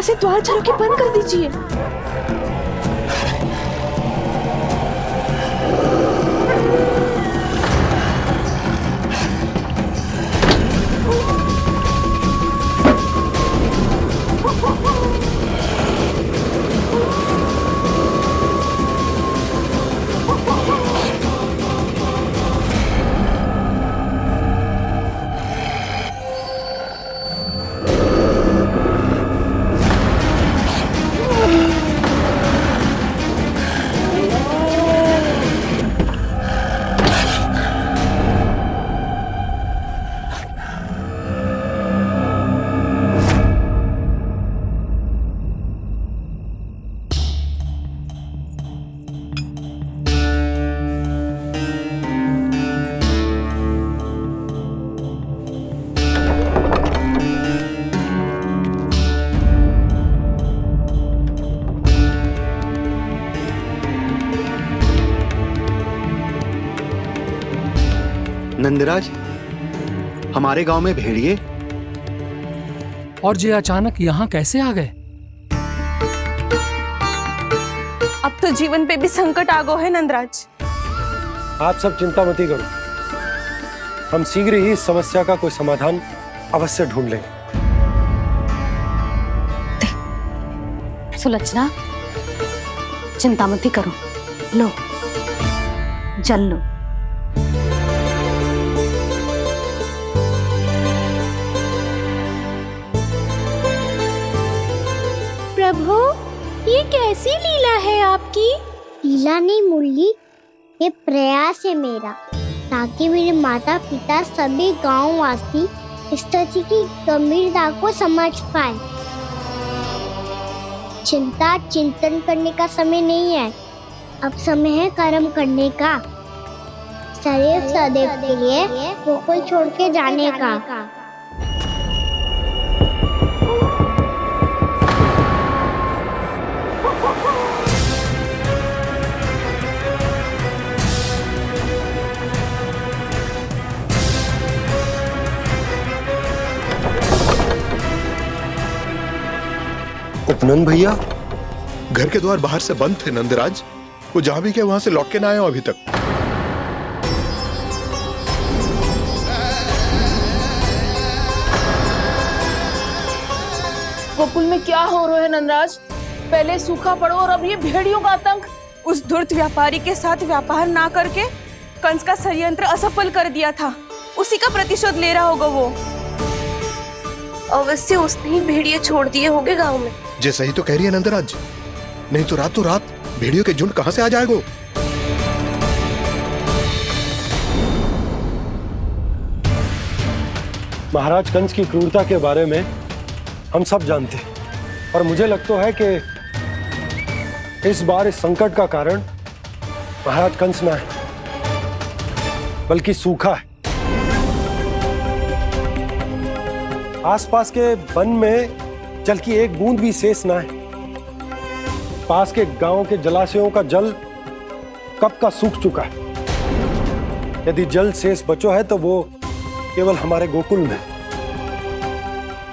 कृपा से द्वार चारों के बंद कर दीजिए। नंदराज, हमारे गांव में भेड़िए और ये अचानक यहाँ कैसे आ गए? अब तो जीवन पे भी संकट आ गो है नंदराज। आप सब चिंता मत करो, हम शीघ्र ही इस समस्या का कोई समाधान अवश्य ढूंढ लेंगे। सुलोचना, चिंता मत करो, लो जल लो। प्रभु, ये कैसी लीला है आपकी? लीला नहीं मुरली, ये प्रयास है मेरा, ताकि मेरे माता पिता सभी गांववासी इस स्थिति की गंभीरता को समझ पाए। चिंता चिंतन करने का समय नहीं है, अब समय है कर्म करने का, सदैव सदैव के लिए गोकुल छोड़ के जाने का। उपनंद भैया, घर के द्वार बाहर से बंद थे नंदराज, वो जहां भी गए वहां से लौट के ना आए हो अभी तक। गोकुल में क्या हो रहा है नंदराज? पहले सूखा पड़ो और अब ये भेड़ियों का आतंक। उस धूर्त व्यापारी के साथ व्यापार ना करके कंस का षड्यंत्र असफल कर दिया था, उसी का प्रतिशोध ले रहा होगा वो। अवश्य उसने ही भेड़िए छोड़ दिए होंगे गांव में। जे सही तो कह रही है नंदराज, नहीं तो रात भेड़ियों के झुंड कहां से आ जाएगा? महाराज कंस की क्रूरता के बारे में हम सब जानते हैं, और मुझे लगता है कि इस बार इस संकट का कारण महाराज कंस ना है, बल्कि सूखा है। आसपास के वन में जल की एक बूंद भी शेष ना है। पास के गांव के जलाशयों का जल कब का सूख चुका है। यदि जल शेष बचो है तो वो केवल हमारे गोकुल में।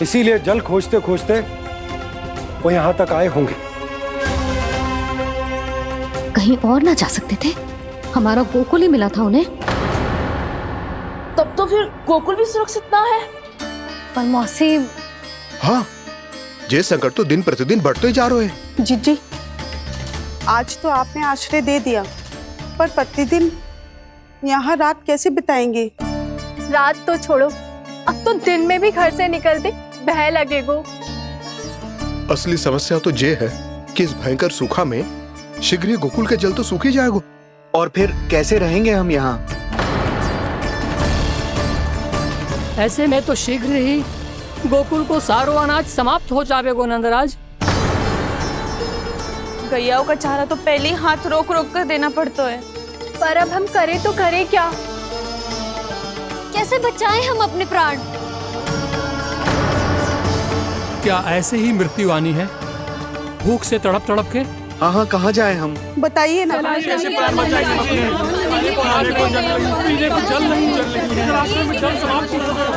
इसीलिए जल खोजते खोजते वो यहां तक आए होंगे। कहीं और ना जा सकते थे? हमारा गोकुल ही मिला था उन्हें। तब तो फिर गोकुल भी सुरक्षित ना है। पर मौसी, हाँ, ये संकट तो दिन प्रतिदिन बढ़ते ही जा रहे हैं। जीजी, आज तो आपने आश्रय दे दिया, पर प्रतिदिन यहाँ रात कैसे बिताएंगे? रात तो छोड़ो, अब तो दिन में भी घर से निकलते भय लगेगो। असली समस्या तो ये है कि इस भयंकर सूखा में शीघ्र ही गोकुल के जल तो सूख ही जाएगा। और फिर कैसे रहेंगे हम यहाँ? ऐसे में तो शीघ्र ही गोकुल को सारो अनाज समाप्त हो जाएगा नंदराज। गैयाओं का चारा तो पहले ही हाथ रोक रोक कर देना पड़ता है। पर अब हम करें तो करें क्या? कैसे बचाएं हम अपने प्राण? क्या ऐसे ही मृत्यु आनी है, भूख से तड़प तड़प के? हाँ, कहाँ जाए हम? बताइए ना। कैसे प्राण बचाएंगे अपने? पीने को जल नहीं, रास्ते में जल समाप्त हो गया।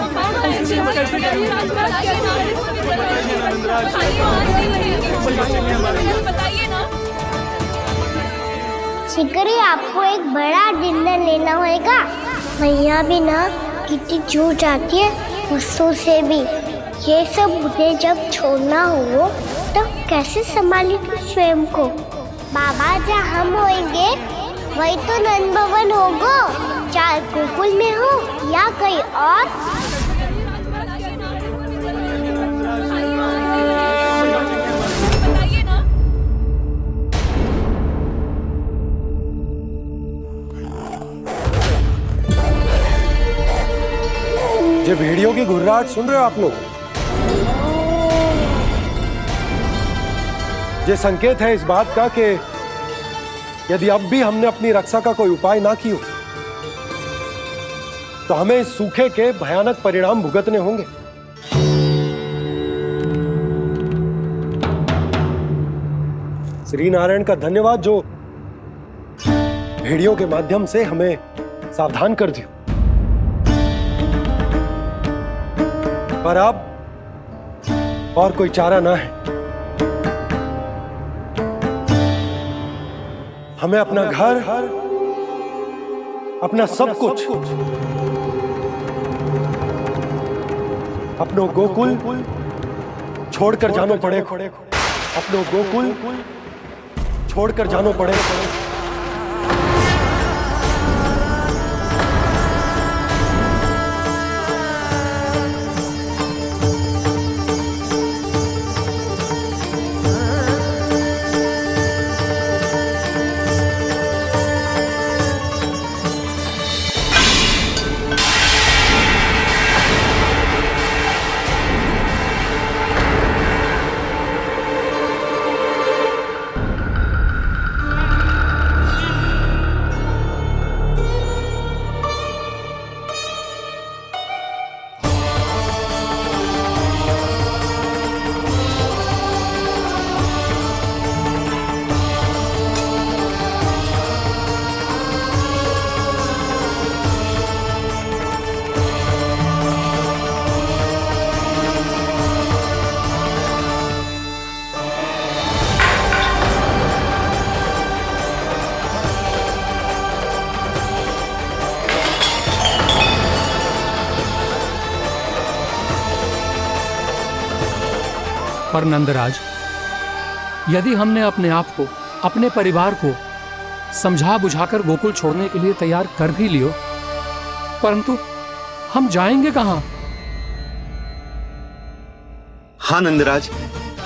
बताइए ना। शिकारी, आपको एक बड़ा डिनर लेना होगा। मैया भी ना कितनी जूझ जाती है गुस्सों से भी। ये सब मुझे जब छोड़ना हो तो कैसे संभाली तू स्वयं को? बाबा जहाँ हम होंगे वही तो नंद भवन होगा, चाहे गोकुल में हो या कहीं और। बताइए ना। ये भेड़ियों की घुर्राहट सुन रहे हो आप लोग? ये संकेत है इस बात का कि यदि अब भी हमने अपनी रक्षा का कोई उपाय ना किया तो हमें इस सूखे के भयानक परिणाम भुगतने होंगे। श्री नारायण का धन्यवाद जो भेड़ियों के माध्यम से हमें सावधान कर दिया। पर अब और कोई चारा ना है। हमें अपना घर, अपना सब कुछ, अपनो गोकुल छोड़कर जानो पड़ेगा। अपनो गोकुल छोड़कर जानो पड़ेगा। पर नंदराज, यदि हमने अपने आप को, अपने परिवार को समझा बुझाकर गोकुल छोड़ने के लिए तैयार कर भी लियो, परंतु हम जाएंगे कहां? हाँ नंदराज,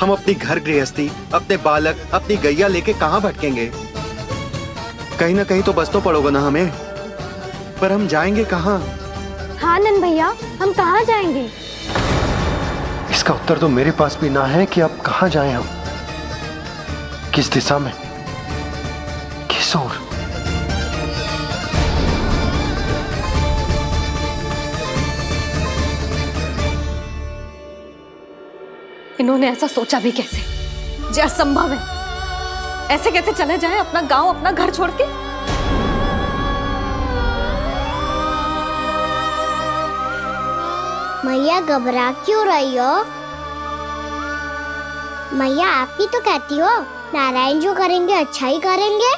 हम अपनी घर गृहस्थी, अपने बालक, अपनी गैया लेके कहाँ भटकेंगे? कहीं ना कहीं तो बस तो पड़ोगे ना हमें। पर हम जाएंगे कहाँ? हाँ नंद भैया, हम कहाँ जाएंगे? इसका उत्तर तो मेरे पास भी ना है कि अब कहां जाएं हम, किस दिशा में, किस ओर। इन्होंने ऐसा सोचा भी कैसे? जो असंभव है। ऐसे कैसे चले जाएं अपना गांव, अपना घर छोड़ के? मैया घबरा क्यों रही हो? मैया आप ही तो कहती हो नारायण जो करेंगे अच्छा ही करेंगे।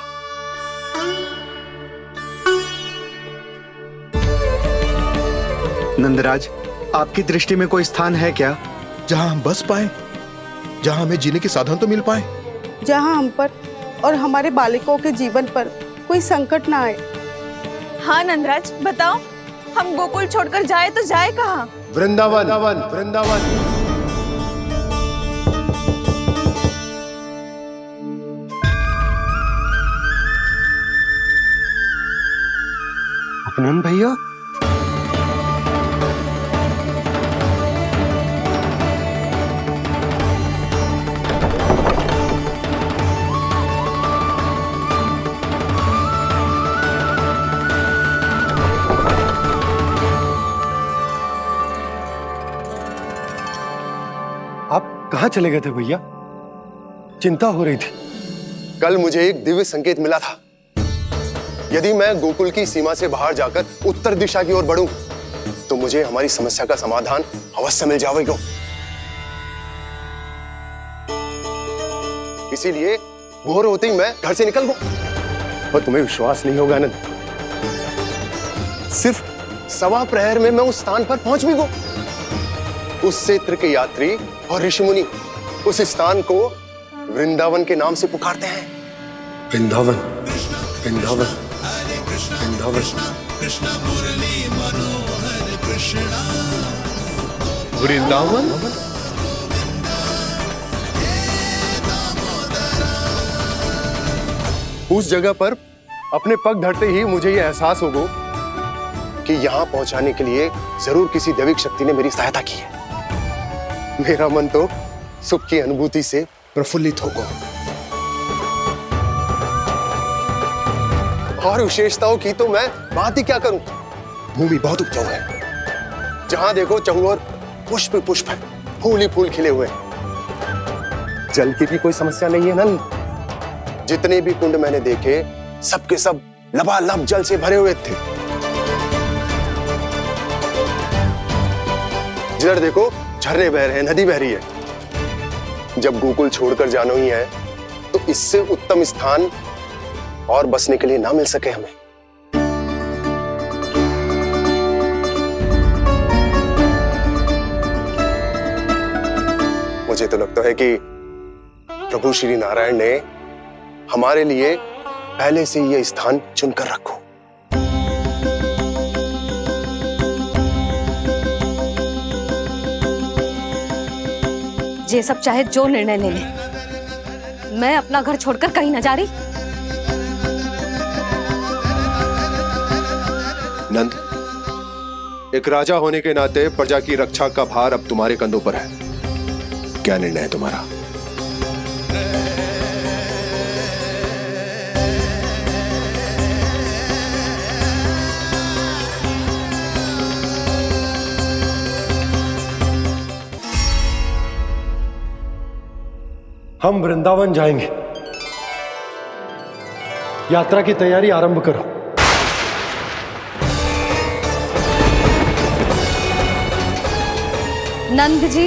नंदराज, आपकी दृष्टि में कोई स्थान है क्या जहां हम बस पाए, जहां हमें जीने के साधन तो मिल पाए, जहाँ हम पर और हमारे बालकों के जीवन पर कोई संकट ना आए। हाँ नंदराज, बताओ, हम गोकुल छोड़कर जाए तो जाए कहाँ? वृंदावन, वृंदावन। अपनन भैया, आप कहाँ चले गए थे भैया? चिंता हो रही थी। कल मुझे एक दिव्य संकेत मिला था। यदि मैं गोकुल की सीमा से बाहर जाकर उत्तर दिशा की ओर बढ़ूं, तो मुझे हमारी समस्या का समाधान अवश्य मिल जाएगा। इसीलिए भोर होते ही मैं घर से निकल गया। और तुम्हें विश्वास नहीं होगा आनंद, सिर्फ सवा प्रहर में मैं उस स्थान पर पहुंच भी गया। उस क्षेत्र के यात्री और ऋषिमुनि उस स्थान को वृंदावन के नाम से पुकारते हैं। वृंदावन, वृंदावन, वृंदावन। वृंदावन। उस जगह पर अपने पग धरते ही मुझे यह एहसास होगा कि यहां पहुंचाने के लिए जरूर किसी दैविक शक्ति ने मेरी सहायता की है। मेरा मन तो सुख की अनुभूति से प्रफुल्लित हो गया। और विशेषताओं की तो मैं बात ही क्या करूं। भूमि बहुत उपजाऊ है, जहां देखो चहुओर पुष्प पुष्प है, फूल ही फूल खिले हुए हैं। जल की भी कोई समस्या नहीं है नंद। जितने भी कुंड मैंने देखे सबके सब लबालब जल से भरे हुए थे। जिधर देखो झरने बह रहे हैं, नदी बह रही है। जब गोकुल छोड़कर जाना ही है तो इससे उत्तम स्थान और बसने के लिए ना मिल सके हमें। मुझे तो लगता है कि प्रभु श्री नारायण ने हमारे लिए पहले से यह स्थान चुनकर रखो। ये सब चाहे जो निर्णय ले ले, मैं अपना घर छोड़कर कहीं न जा रही। नंद, एक राजा होने के नाते प्रजा की रक्षा का भार अब तुम्हारे कंधों पर है। क्या निर्णय है तुम्हारा? हम वृंदावन जाएंगे। यात्रा की तैयारी आरंभ करो। नंद जी,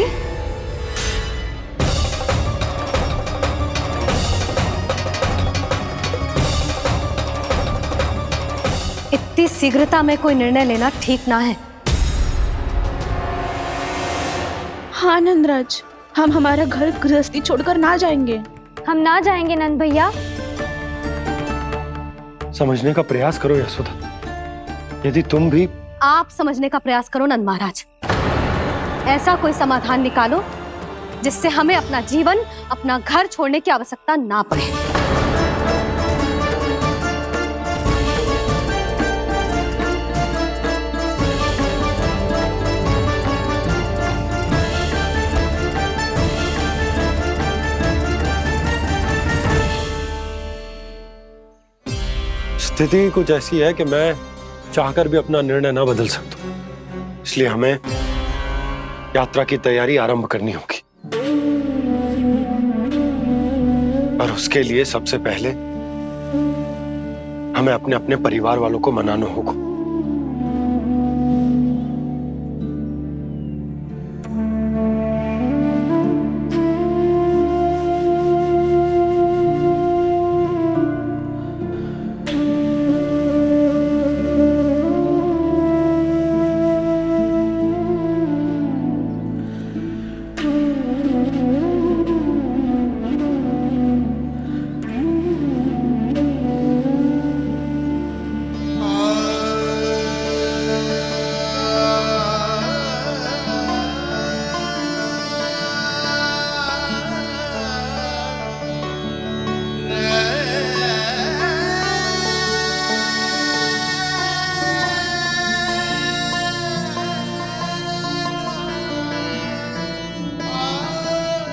इतनी शीघ्रता में कोई निर्णय लेना ठीक ना है। हाँ नंदराज, हम हमारा घर गृहस्थी छोड़कर ना जाएंगे। हम ना जाएंगे नंद भैया। समझने का प्रयास करो यशोदा। यदि तुम भी आप समझने का प्रयास करो नंद महाराज। ऐसा कोई समाधान निकालो जिससे हमें अपना जीवन, अपना घर छोड़ने की आवश्यकता ना पड़े। स्थिति कुछ ऐसी है कि मैं चाहकर भी अपना निर्णय ना बदल सकता, इसलिए हमें यात्रा की तैयारी आरंभ करनी होगी। और उसके लिए सबसे पहले हमें अपने अपने परिवार वालों को मनाना होगा।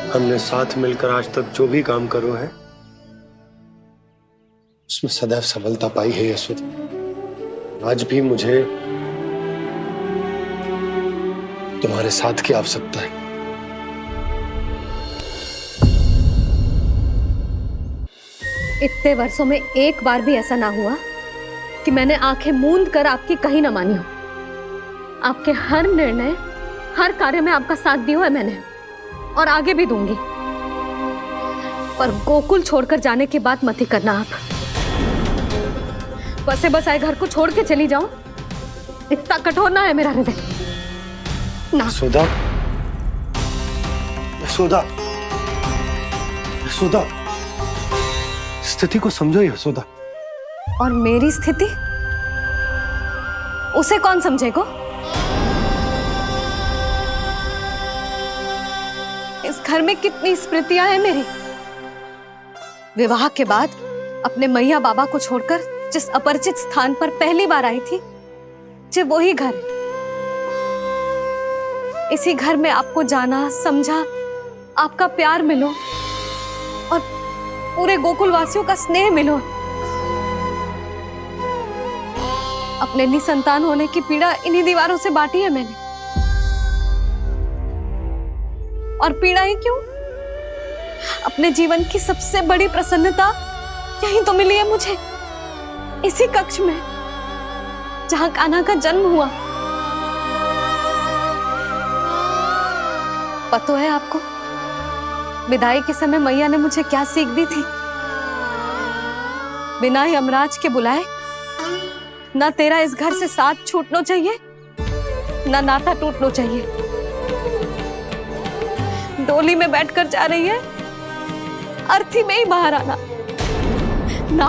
हमने साथ मिलकर आज तक जो भी काम करो है उसमें सदैव सफलता पाई है यशोदा। आज भी मुझे तुम्हारे साथ की आवश्यकता है। इतने वर्षों में एक बार भी ऐसा ना हुआ कि मैंने आंखें मूंद कर आपकी कहीं ना मानी हो। आपके हर निर्णय, हर कार्य में आपका साथ दिया है मैंने, और आगे भी दूंगी। पर गोकुल छोड़कर जाने की बात मत ही करना आप। बसे बसाए घर को छोड़ के चली जाऊं, इतना कठोर ना है मेरा हृदय ना। यशोदा, यशोदा, यशोदा, स्थिति को समझो यशोदा। और मेरी स्थिति उसे कौन समझेगा? इस घर में कितनी स्मृतियां हैं मेरी। विवाह के बाद अपने मैया बाबा को छोड़कर जिस अपरिचित स्थान पर पहली बार आई थी, जो वही घर है। इसी घर में आपको जाना, समझा, आपका प्यार मिलो और पूरे गोकुल वासियों का स्नेह मिलो। अपने निसंतान होने की पीड़ा इन्हीं दीवारों से बांटी है मैंने। और पीड़ा ही क्यों? अपने जीवन की सबसे बड़ी प्रसन्नता यही तो मिली है मुझे, इसी कक्ष में जहां कान्हा का जन्म हुआ। पता है आपको विदाई के समय मैया ने मुझे क्या सीख दी थी? बिना ही यमराज के बुलाए ना तेरा इस घर से साथ छूटना चाहिए, ना नाता टूटना चाहिए। डोली में बैठकर जा रही है, अर्थी में ही बाहर आना ना।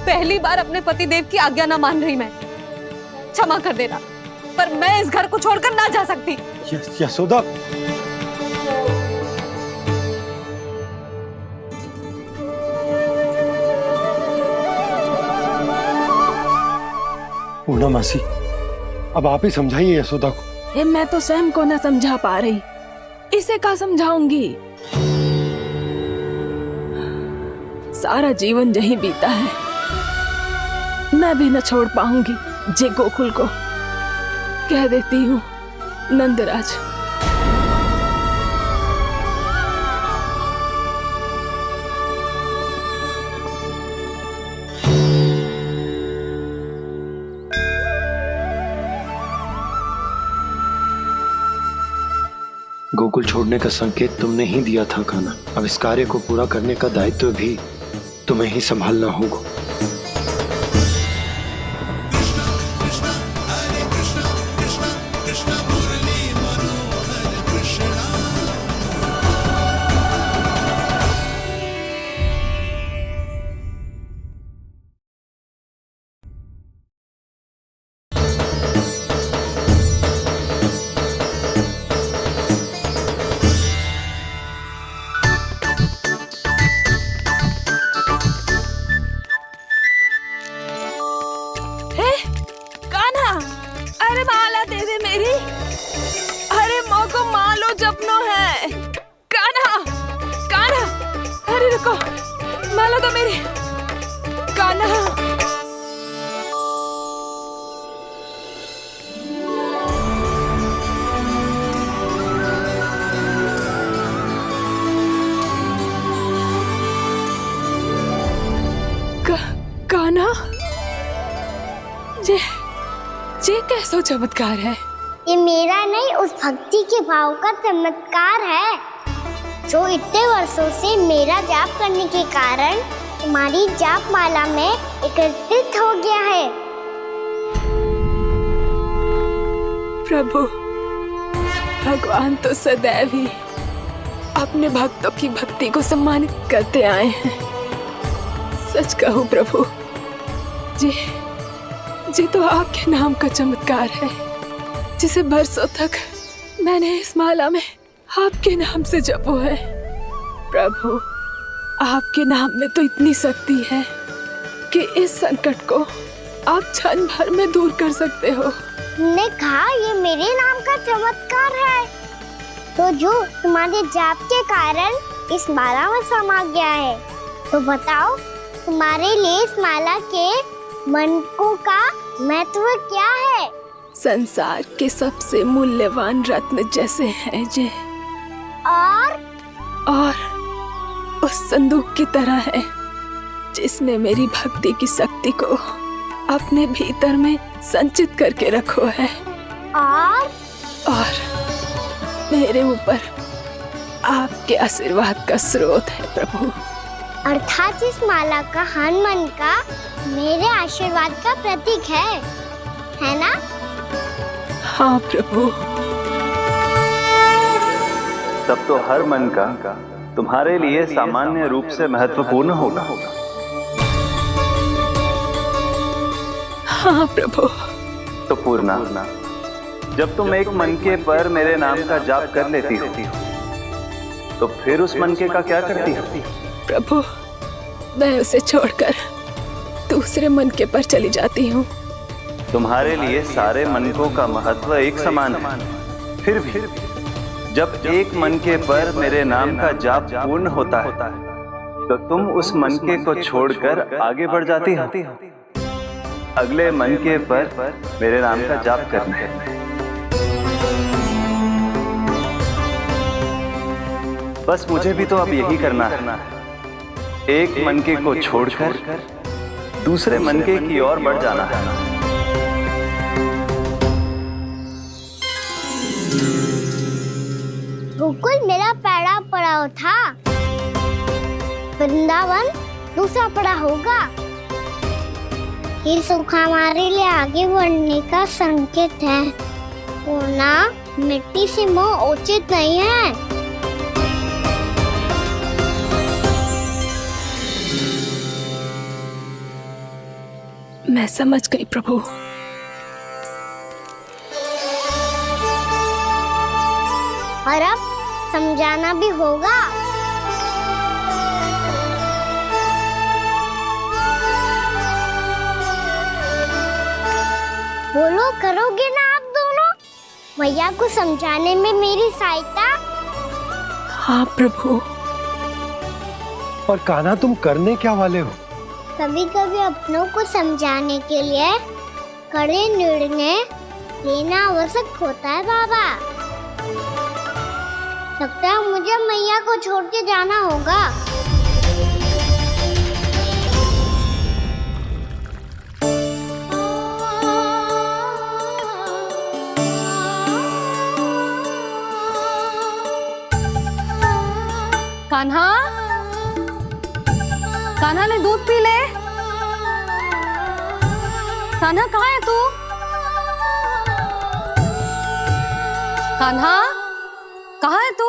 पहली बार अपने पतिदेव की आज्ञा ना मान रही मैं, क्षमा कर देना, पर मैं इस घर को छोड़कर ना जा सकती। यशोदा, पूर्णा मासी, अब आप ही समझाइए यशोदा को। मैं तो स्वयं को ना समझा पा रही, इसे क्या समझाऊंगी? सारा जीवन यही बीता है, मैं भी न छोड़ पाऊंगी जे गोकुल को। कह देती हूँ नंदराज। गोकुल छोड़ने का संकेत तुमने ही दिया था कान्हा। अब इस कार्य को पूरा करने का दायित्व भी तुम्हें ही संभालना होगा। अरे माला दे दे मेरी, अरे माँ को मालो जपनो है। कान्हा, कान्हा, अरे रुको, मालो तो मेरी। कान्हा, कान्हा, ये कैसा चमत्कार है? ये मेरा नहीं, उस भक्ति के भाव का चमत्कार है जो इतने वर्षों से मेरा जाप करने के कारण तुम्हारी जाप माला में एकत्रित हो गया है। प्रभु, भगवान तो सदैव ही अपने भक्तों की भक्ति को सम्मानित करते आए हैं। सच कहूँ प्रभु, जी तो आपके नाम का चमत्कार है, जिसे बरसों तक मैंने इस माला में आपके नाम से जपो है। प्रभु, आपके नाम में तो इतनी शक्ति है कि इस संकट को आप क्षण भर में दूर कर सकते हो। तुमने कहा ये मेरे नाम का चमत्कार है, तो जो तुम्हारे जाप के कारण इस माला में समा गया है, तो बताओ तुम्हारे लिए इस माला के मनकों का महत्व क्या है? संसार के सबसे मूल्यवान रत्न जैसे हैं जे, और उस संदूक की तरह है जिसने मेरी भक्ति की शक्ति को अपने भीतर में संचित करके रखो है। और मेरे ऊपर आपके आशीर्वाद का स्रोत है प्रभु। अर्थात इस माला का हनुमान का मेरे आशीर्वाद का प्रतीक है ना? हाँ प्रभु। तब तो हर मन का तुम्हारे लिए सामान्य रूप से महत्वपूर्ण होगा। हाँ प्रभु। तो पूर्णा, जब तुम एक मनके पर मेरे नाम का जाप कर लेती हो, तो फिर उस मनके का क्या करती हो? प्रभु, मैं उसे छोड़कर दूसरे मनके पर चली जाती हूँ। तुम्हारे लिए सारे मनकों का महत्व एक समान है। फिर भी जब एक मनके पर मेरे नाम का जाप पूर्ण होता है, तो तुम उस मनके को छोड़कर आगे बढ़ जाती हो अगले मनके पर मेरे नाम का जाप करने। बस मुझे भी तो अब यही करना है, एक मनके को छोड़कर दूसरे मनके की ओर बढ़ जाना है। गोकुल मेरा पहला पड़ाव था, वृंदावन दूसरा पड़ाव होगा। ये सुख हमारे लिए आगे बढ़ने का संकेत है। पूर्णा, मिट्टी से मोह उचित नहीं है। मैं समझ गई प्रभु। और अब समझाना भी होगा। बोलो, करोगे ना आप दोनों? भैया को समझाने में मेरी सहायता? हाँ प्रभु। और कान्हा, तुम करने क्या वाले हो? कभी कभी अपनों को समझाने के लिए कड़े निर्णय लेना आवश्यक होता है बाबा। लगता है मुझे मैया को छोड़ के जाना होगा। कान्हा, कान्हा ने दूध पी ले। कान्हा कहाँ है तू? कान्हा, कहाँ है तू?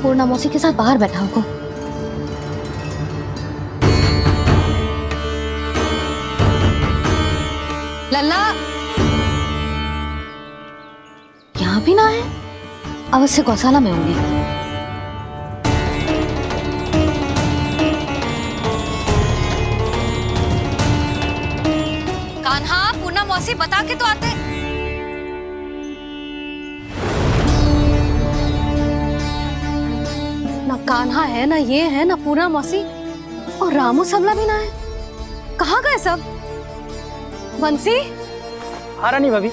पूर्णा मौसी के साथ बाहर बैठा होगा। लल्ला, यहाँ भी ना है, अवश्य गौशाला में होंगे। कान्हा, पूर्णा मौसी बता के तो आते। ना कान्हा है, ना ये है, ना पूर्णा मौसी, और रामू सबला भी ना है। कहाँ गए सब? बंसी? हाँ रानी भाभी।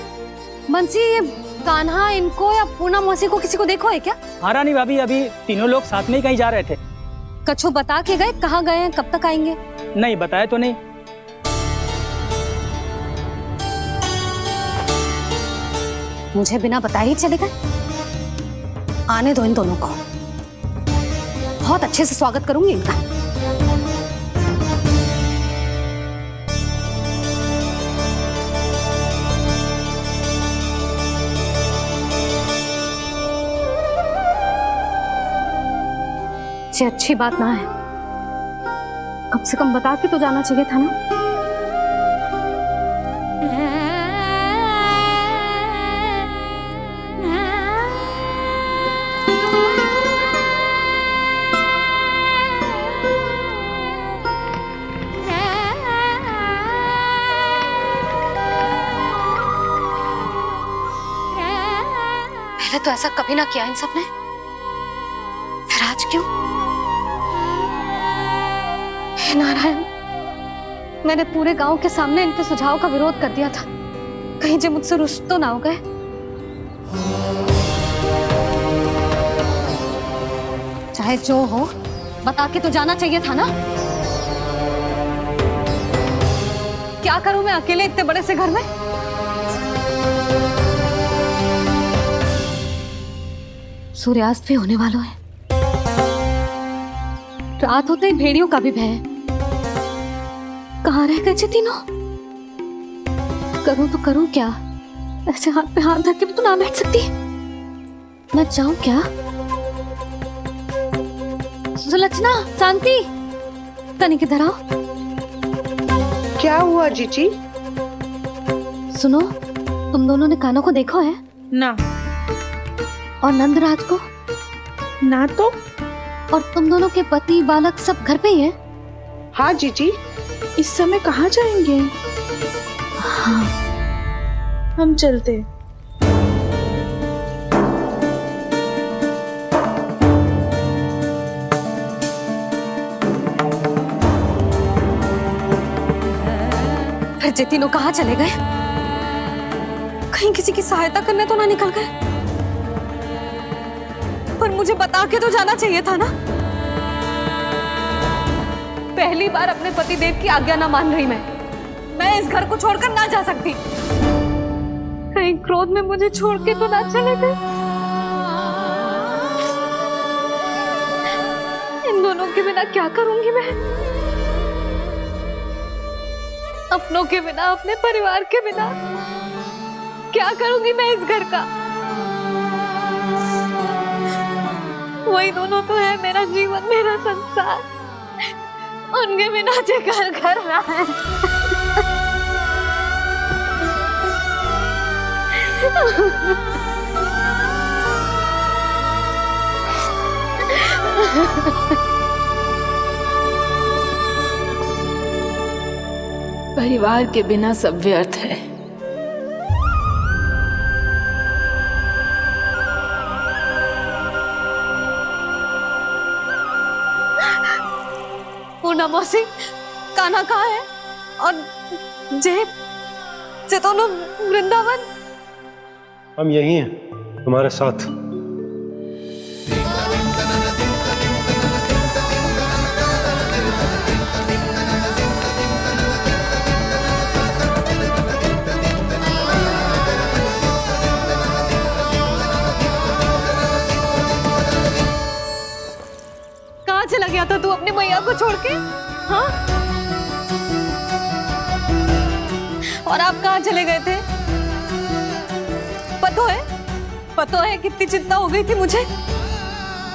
बंसी, ये कान्हा इनको या पूर्णा मौसी को किसी को देखो है क्या? हाँ रानी भाभी, अभी तीनों लोग साथ में ही कहीं जा रहे थे। कछु बता के गए? कहाँ गए हैं, कब तक आएंगे? नहीं बताया तो नहीं। मुझे बिना बताए ही चले गए? आने दो इन दोनों को, बहुत अच्छे से स्वागत करूंगी इनका। ये अच्छी बात ना है, कम से कम बता के तो जाना चाहिए था ना। पहले तो ऐसा कभी ना किया इन सब ने, फिर आज क्यों? हे नारायण, मैंने पूरे गांव के सामने इनके सुझाव का विरोध कर दिया था, कहीं जे मुझसे रुष्ट तो ना हो गए। चाहे जो हो, बता के तो जाना चाहिए था ना। क्या करूं मैं अकेले इतने बड़े से घर में? सूर्यास्त भी होने वाला है। रात होते ही भेड़ियों का भी भय है। कहाँ रह गए तीनों? करूं तो करूं क्या? ऐसे हाथ पे हाथ धर के भी तो ना बैठ सकती। मैं जाऊं क्या? सुलक्षणा, शांति, तनिक इधर आओ। क्या हुआ जीजी? सुनो, तुम दोनों ने कान्हा को देखा है? ना। और नंदराज को? ना तो। और तुम दोनों के पति बालक सब घर पे ही है? हाँ जीजी। इस समय कहाँ जाएंगे? हाँ। हम चलते। फिर ये तीनों कहाँ चले गए? कहीं किसी की सहायता करने तो ना निकल गए? पर मुझे बता के तो जाना चाहिए था ना। पहली बार अपने पति देव की आज्ञा ना मान रही मैं इस घर को छोड़कर ना जा सकती। कहीं क्रोध में मुझे छोड़ के तो ना चले गए। इन दोनों के बिना क्या करूंगी मैं? अपनों के बिना, अपने परिवार के बिना क्या करूंगी मैं इस घर का? वही दोनों तो है मेरा जीवन, मेरा संसार। उनके बिना जे घर घर रहा है। परिवार के बिना सब व्यर्थ है। पूर्णा मौसी, कान्हा कहाँ है? और जे दोनों वृंदावन? हम यही हैं तुम्हारे साथ। कहाँ चला गया था तू अपनी मैया को छोड़ के? हाँ? और आप कहाँ चले गए थे? पता है कितनी चिंता हो गई थी मुझे।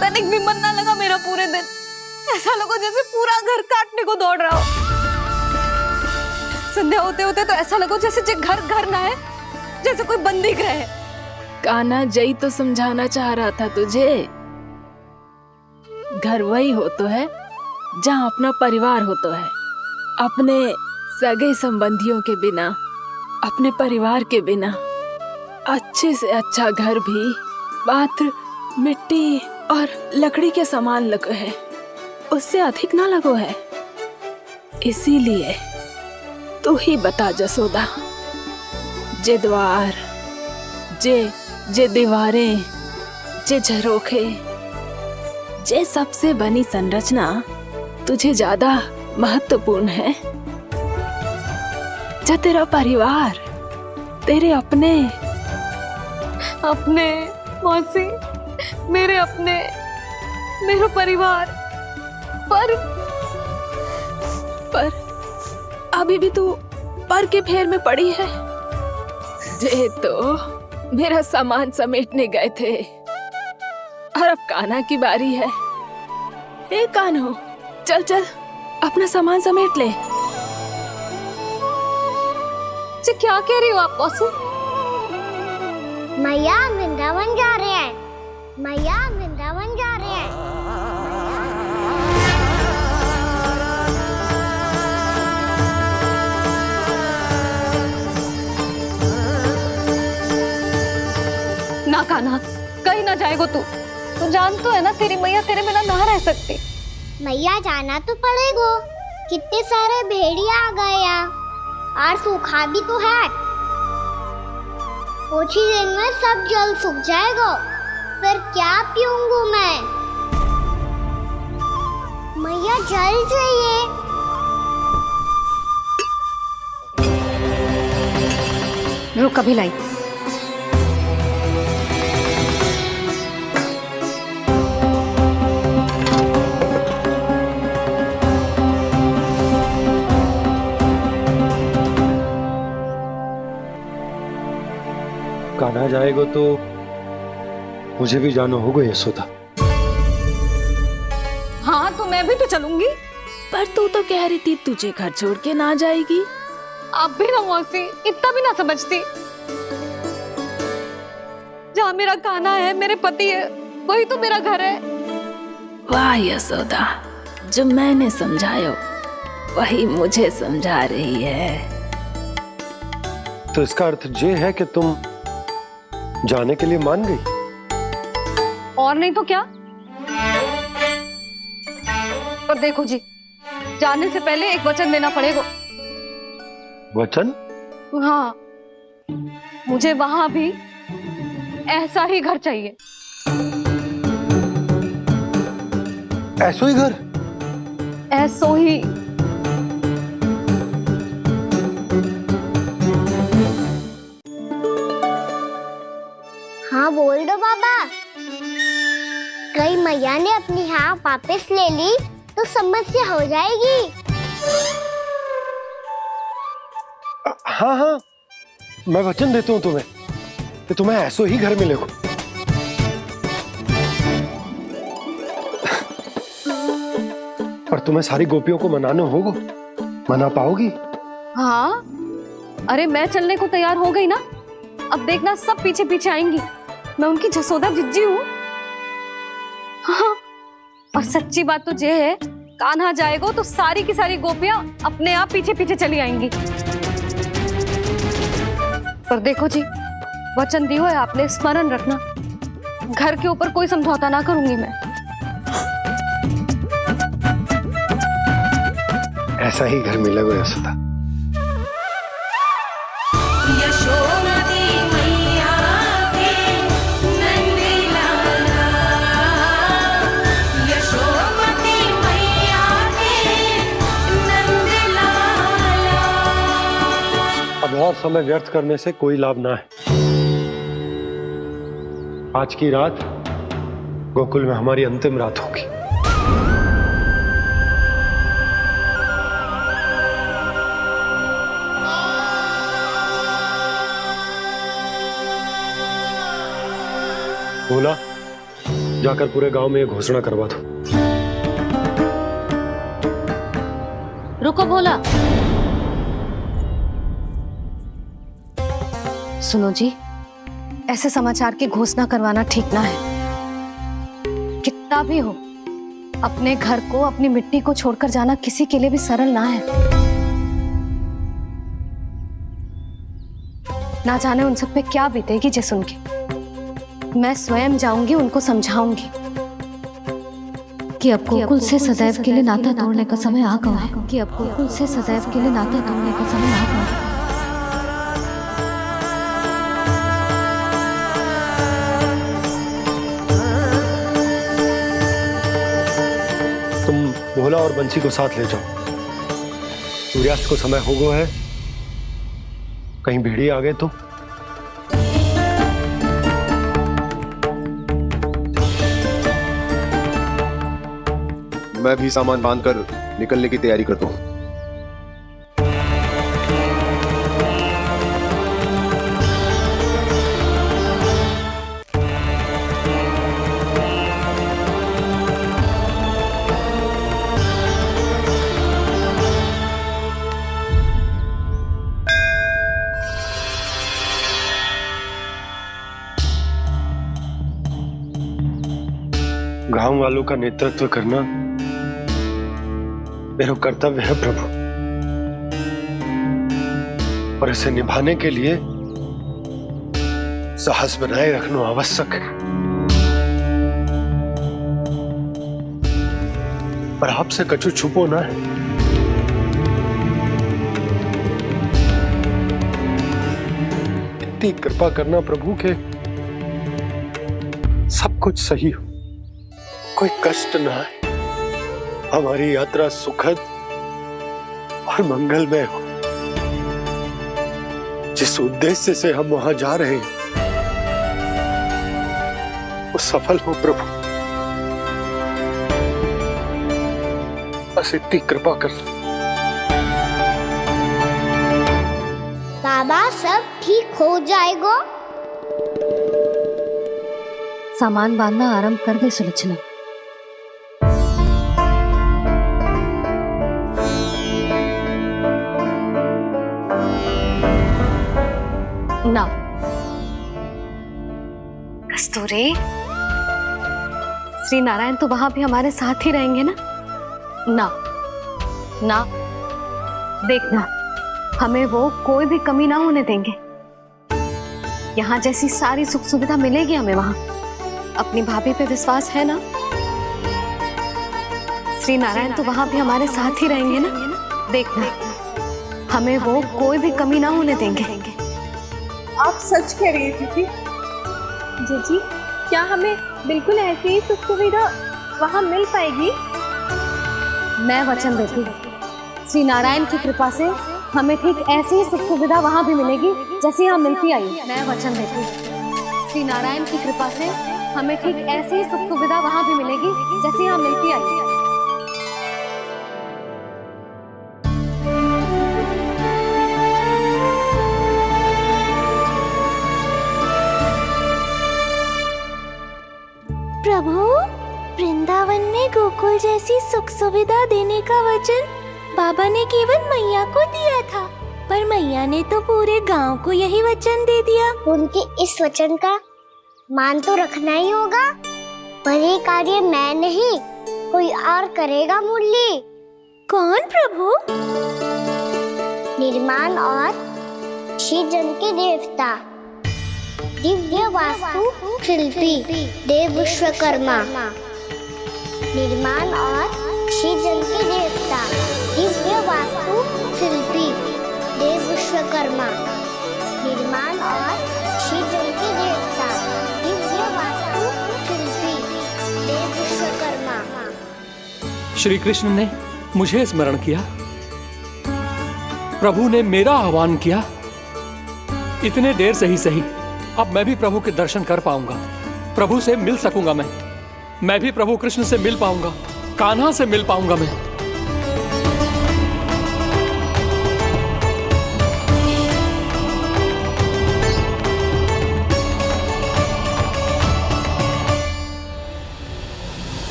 तनिक भी मन ना लगा मेरा पूरे दिन। ऐसा लगा जैसे पूरा घर काटने को दौड़ रहा हो। संध्या होते होते तो ऐसा लगा जैसे घर घर ना है, जैसे कोई बंदी गृह है। कान्हा जई तो समझाना चाह रहा था तुझे। घर वही हो तो है जहाँ अपना परिवार हो तो है। अपने सगे संबंधियों के बिना, अपने परिवार के बिना अच्छे से अच्छा घर भी मात्र मिट्टी और लकड़ी के समान लगो है, उससे अधिक ना लगो है। इसीलिए तू ही बता जसोदा, जे द्वार, जे दीवारें, जे झरोखे, जे सबसे बनी संरचना तुझे ज्यादा महत्वपूर्ण है? जो तेरा परिवार, तेरे अपने मौसी, मेरा परिवार। पर अभी भी तू पर के फेर में पड़ी है। जे तो मेरा सामान समेटने गए थे और अब कान्हा की बारी है। हे कान्हो, चल चल अपना सामान समेट ले। जी क्या कह रही हो आप मौसी? मैया वृंदावन जा रहे हैं। मैया वृंदावन जा रहे हैं। ना कान्हा, कहीं ना जाएगो तू जान तो है ना तेरी मैया तेरे बिना ना रह सकती। मैया जाना तो पड़ेगा। कितने सारे भेड़िया आ गए यहाँ, और सूखा भी तो है। कुछ ही दिन में सब जल सूख जाएगा, फिर क्या पीऊंगा मैं? जल चाहिए। रुक अभी लाई। कान्हा जाएगा तो मुझे भी जाना होगा यशोदा। हाँ तो मैं भी तो चलूंगी। पर तू तो कह रही थी तुझे घर छोड़ के ना जाएगी। आप भी ना मौसी, इतना भी ना समझती। जहाँ मेरा कान्हा है, मेरे पति है, वही तो मेरा घर है। वाह यशोदा, जो मैंने समझायो वही मुझे समझा रही है। तो इसका अर्थ ये है कि तुम जाने के लिए मान गई? और नहीं तो क्या। पर देखो जी, जाने से पहले एक वचन देना पड़ेगा। वचन? हाँ, मुझे वहां भी ऐसा ही घर चाहिए। ऐसो ही घर? ऐसो ही। हाँ बोल दो बाबा। कहीं मैया ने अपनी हाँ वापस ले ली तो समस्या हो जाएगी। हाँ हाँ, मैं वचन देता हूँ तुम्हें कि तुम्हें ऐसो ही घर मिलेगा। पर तुम्हें सारी गोपियों को मनाना होगा। मना पाओगी? हाँ, अरे मैं चलने को तैयार हो गई ना। अब देखना सब पीछे पीछे आएंगी। मैं उनकी जसोदा जिज्जी हूँ। हाँ, और सच्ची बात तो ये है, कान्हा जाएगा तो सारी की सारी गोपियां अपने आप पीछे पीछे चली आएंगी। पर देखो जी, वचन दियो है आपने, स्मरण रखना। घर के ऊपर कोई समझौता ना करूंगी मैं। ऐसा ही घर मिलेगा यशोदा। अब और समय व्यर्थ करने से कोई लाभ ना है। आज की रात गोकुल में हमारी अंतिम रात होगी। बोला, जाकर पूरे गांव में ये घोषणा करवा दो। रुको भोला। सुनो जी, ऐसे समाचार की घोषणा करवाना ठीक ना है। कितना भी हो, अपने घर को, अपनी मिट्टी को छोड़कर जाना किसी के लिए भी सरल ना है। ना जाने उन सब पे क्या बीतेगी जे सुन के। मैं स्वयं जाऊंगी, उनको समझाऊंगी कि अब गोकुल से सदैव के लिए नाता तोड़ने का समय आ गया है। कि अब गोकुल से सदैव के लिए नाता तोड़ने का समय आ गया है। तुम भोला और बंसी को साथ ले जाओ। सूर्यास्त को समय हो गया है, कहीं भीड़ी आ गए तो। मैं भी सामान बांधकर निकलने की तैयारी करता हूँ। गांव वालों का नेतृत्व करना मेरा कर्तव्य है प्रभु, और इसे निभाने के लिए साहस बनाए रखना आवश्यक है। पर आपसे कछु छुपो ना है। इतनी कृपा करना प्रभु के सब कुछ सही हो, कोई कष्ट ना आए। हमारी यात्रा सुखद और मंगलमय हो। जिस उद्देश्य से हम वहां जा रहे हैं वो सफल हो प्रभु। बस इतनी कृपा कर। बाबा सब ठीक हो जाएगा। सामान बांधना आरंभ कर दे सुलोचना। ना कस्तूरी, श्री नारायण तो वहां भी हमारे साथ ही रहेंगे ना? ना ना, देखना हमें वो कोई भी कमी ना होने देंगे। यहाँ जैसी सारी सुख सुविधा मिलेगी हमें वहां। अपनी भाभी पे विश्वास है ना? श्री नारायण तो वहां भी हमारे साथ ही रहेंगे ना? देखना हमें वो कोई भी कमी ना होने देंगे। आप सच कह रही है जीजी। जीजी, क्या हमें बिल्कुल ऐसी ही सुख सुविधा वहाँ मिल पाएगी? मैं वचन देती हूँ, श्री नारायण की कृपा से हमें ठीक ऐसी ही सुख सुविधा वहाँ भी मिलेगी जैसी यहाँ मिलती आई। मैं वचन देती हूँ, श्री नारायण की कृपा से हमें ठीक ऐसी ही सुख सुविधा वहाँ भी मिलेगी जैसी यहाँ मिलती आई। प्रभु, वृंदावन में गोकुल जैसी सुख सुविधा देने का वचन बाबा ने केवल मैया को दिया था, पर मैया ने तो पूरे गांव को यही वचन दे दिया। उनके इस वचन का मान तो रखना ही होगा, पर ये कार्य मैं नहीं कोई और करेगा। मुरली कौन प्रभु? निर्माण और सृजन के देवता, दिव्य वास्तु शिल्पी देव विश्वकर्मा। निर्माण और सृजन के देवता, दिव्य वास्तु शिल्पी देव विश्वकर्मा। निर्माण और सृजन के देवता, दिव्य वास्तु शिल्पी देव विश्वकर्मा। श्री कृष्ण ने मुझे स्मरण किया, प्रभु ने मेरा आह्वान किया। इतने देर से ही सही, अब मैं भी प्रभु के दर्शन कर पाऊंगा, प्रभु से मिल सकूंगा। मैं भी प्रभु कृष्ण से मिल पाऊंगा, कान्हा से मिल पाऊंगा मैं।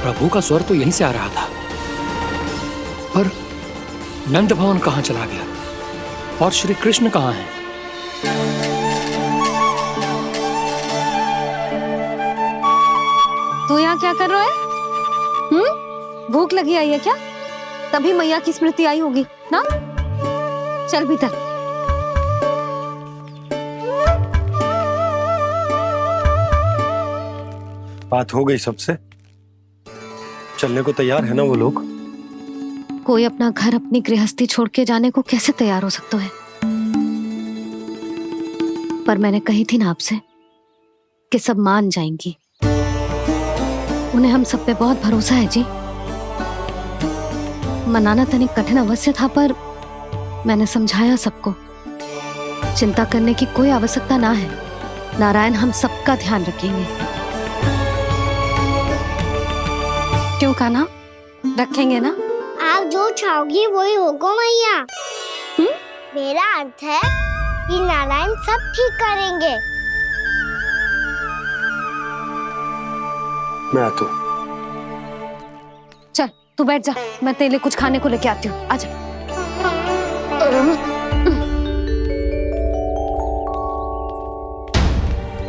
प्रभु का स्वर तो यहीं से आ रहा था, पर नंद भवन कहां चला गया और श्री कृष्ण कहां हैं? तू यहाँ क्या कर रहा है? भूख लगी आई है क्या? तभी मैया की स्मृति आई होगी ना? चल भीतर। बात हो गई सबसे? चलने को तैयार है ना वो लोग? कोई अपना घर अपनी गृहस्थी छोड़ के जाने को कैसे तैयार हो सकता है? पर मैंने कही थी ना आपसे कि सब मान जाएंगी। उन्हें हम सब पे बहुत भरोसा है जी। मनाना तनिक कठिन अवश्य था, पर मैंने समझाया सबको। चिंता करने की कोई आवश्यकता ना है। नारायण हम सबका ध्यान रखेंगे। क्यों कान्हा, रखेंगे ना? आप जो चाहोगी वही होगा मैया। मेरा अर्थ है कि नारायण सब ठीक करेंगे। मैं आता हूँ। चल तू बैठ जा, मैं तेरे लिए कुछ खाने को लेके आती हूँ। आजा।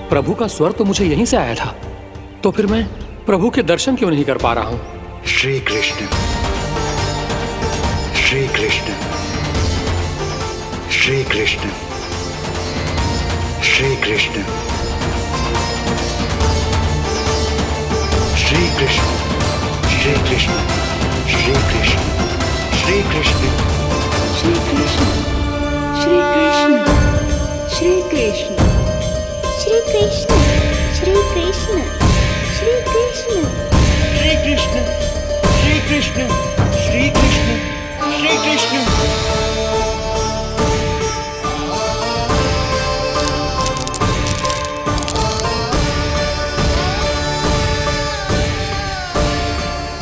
प्रभु का स्वर तो मुझे यहीं से आया था, तो फिर मैं प्रभु के दर्शन क्यों नहीं कर पा रहा हूँ? श्री कृष्ण, श्री कृष्ण, श्री कृष्ण, श्री कृष्ण, श्री कृष्ण, श्री कृष्ण, श्री कृष्ण, श्री कृष्ण, श्री कृष्ण, श्री कृष्ण, श्री कृष्ण, श्री कृष्ण, श्री कृष्ण, श्री कृष्ण, श्री कृष्ण, श्री कृष्ण, श्री कृष्ण, श्री कृष्ण।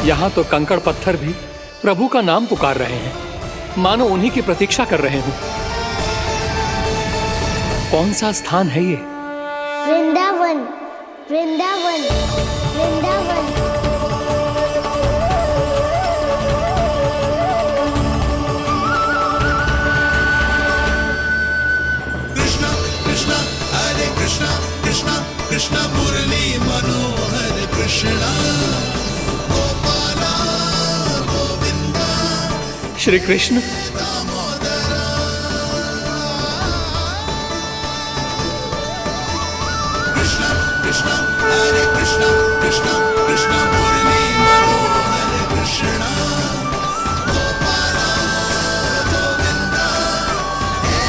यहाँ तो कंकड़ पत्थर भी प्रभु का नाम पुकार रहे हैं, मानो उन्हीं की प्रतीक्षा कर रहे हों। कौन सा स्थान है ये? वृंदावन, वृंदावन, वृंदावन। कृष्णा कृष्णा हरे कृष्णा, कृष्णा कृष्णा मुरली मनोहर कृष्णा, गोपाला गोविंदा। श्री कृष्ण, कृष्णा हरे कृष्णा, कृष्णा कृष्णा मुरली मनोहर कृष्णा, गोपाला गोविंदा हे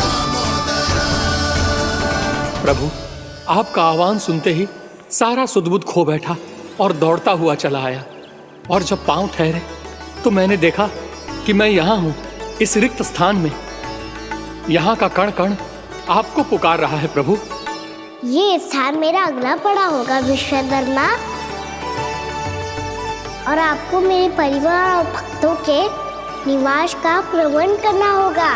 दामोदरा। प्रभु आपका आह्वान सुनते ही सारा सुध-बुध खो बैठा और दौड़ता हुआ चला आया। और जब पांव ठहरे तो मैंने देखा कि मैं यहाँ हूँ, इस रिक्त स्थान में। यहाँ का कण कण आपको पुकार रहा है प्रभु। ये स्थान मेरा अगला पड़ा होगा विश्वकर्मा, और आपको मेरे परिवार और भक्तों के निवास का प्रबंध करना होगा।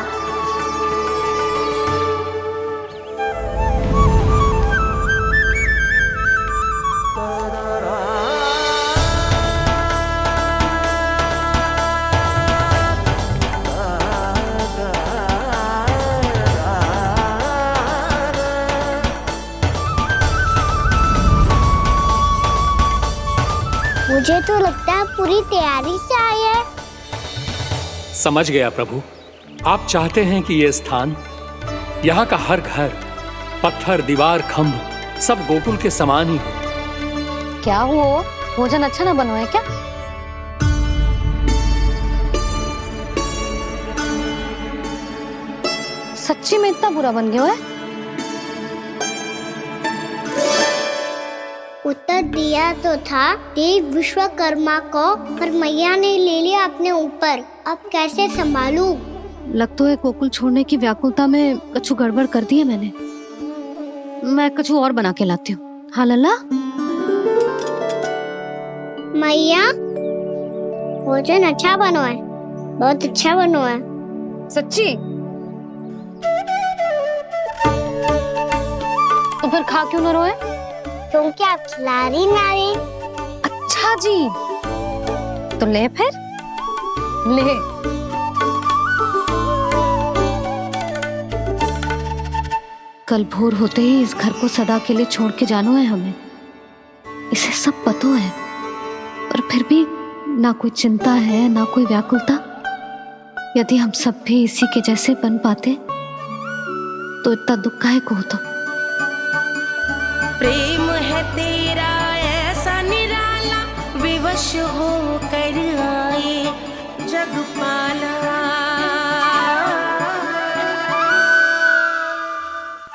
मुझे तो लगता है पूरी तैयारी से आए हैं। समझ गया प्रभु, आप चाहते हैं कि ये स्थान, यहाँ का हर घर, पत्थर, दीवार, खंभ सब गोकुल के समान ही हो। क्या हुआ? भोजन अच्छा ना बना है क्या? सच्ची में इतना बुरा बन गया है? उत्तर दिया तो था देव विश्वकर्मा को, पर मैया ने ले लिया अपने ऊपर। अब कैसे संभालूं? लग तो है गोकुल छोड़ने की व्याकुलता में कछु गड़बड़ कर दी है मैंने। मैं कछु और बना के लाती हूँ। हाँ लल्ला? मैया, भोजन अच्छा बना है, बहुत अच्छा बना है। सच्ची? तो फिर खा क्यों न रोए? तुम क्या खिला रही नारी? अच्छा जी, तो ले फिर ले। कल भोर होते ही इस घर को सदा के लिए छोड़ के जाना है हमें। इसे सब पता है, पर फिर भी ना कोई चिंता है ना कोई व्याकुलता। यदि हम सब भी इसी के जैसे बन पाते तो इतना दुख काहे को होता। प्रेम है तेरा वश हो कर आए जगपाला।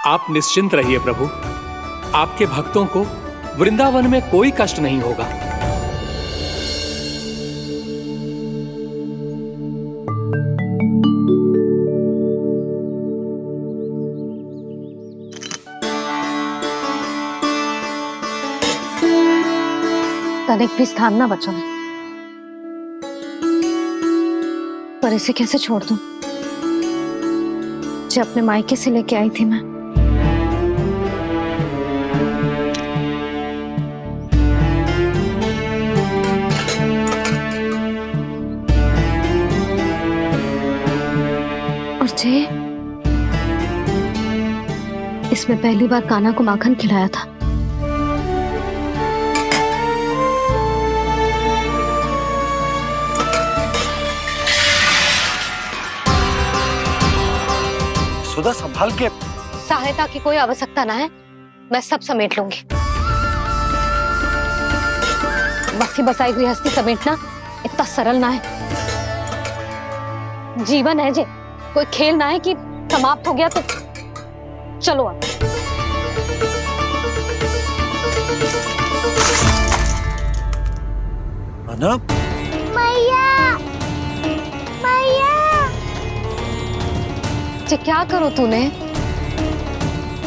आप निश्चिंत रहिए प्रभु, आपके भक्तों को वृंदावन में कोई कष्ट नहीं होगा। तनिक भी स्थान ना बचो है, पर इसे कैसे छोड़ दूं जो अपने मायके से लेके आई थी मैं। और जे इसमें पहली बार कान्हा को माखन खिलाया था। सुधा संभाल के। सहायता की कोई आवश्यकता ना है, मैं सब समेट लूंगी। बसी बसाई गृहस्थी समेटना इतना सरल ना है। जीवन है जे, कोई खेल ना है कि समाप्त हो गया तो चलो आप। मैया मैया जे क्या करो तूने?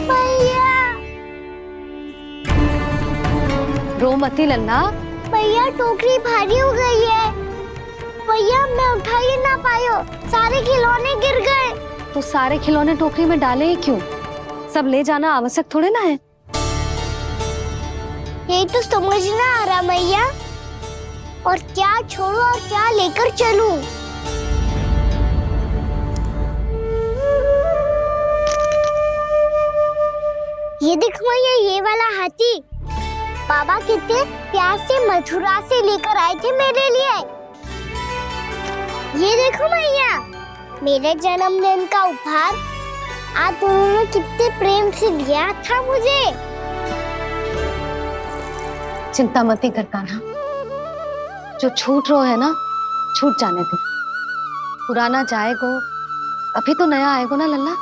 मैया रो मती लल्ला। मैया टोकरी भारी हो गई है। मैया मैं उठा ही ना पायो, सारे खिलौने गिर गए। तो सारे खिलौने टोकरी में डाले ही क्यों? सब ले जाना आवश्यक थोड़े ना है। यही तो समझ ना आ रहा मैया, और क्या छोड़ू और क्या लेकर चलूं? ये देखो मैया, ये वाला हाथी बाबा कितने प्यार से मथुरा से लेकर आए थे मेरे लिए। ये देखो मैया, मेरे जन्मदिन का उपहार आज उन्होंने कितने प्रेम से दिया था मुझे। चिंता मत कर कान्हा, जो छूट रो है ना छूट जाने दे। पुराना जाएगो, अभी तो नया आएगो ना लल्ला।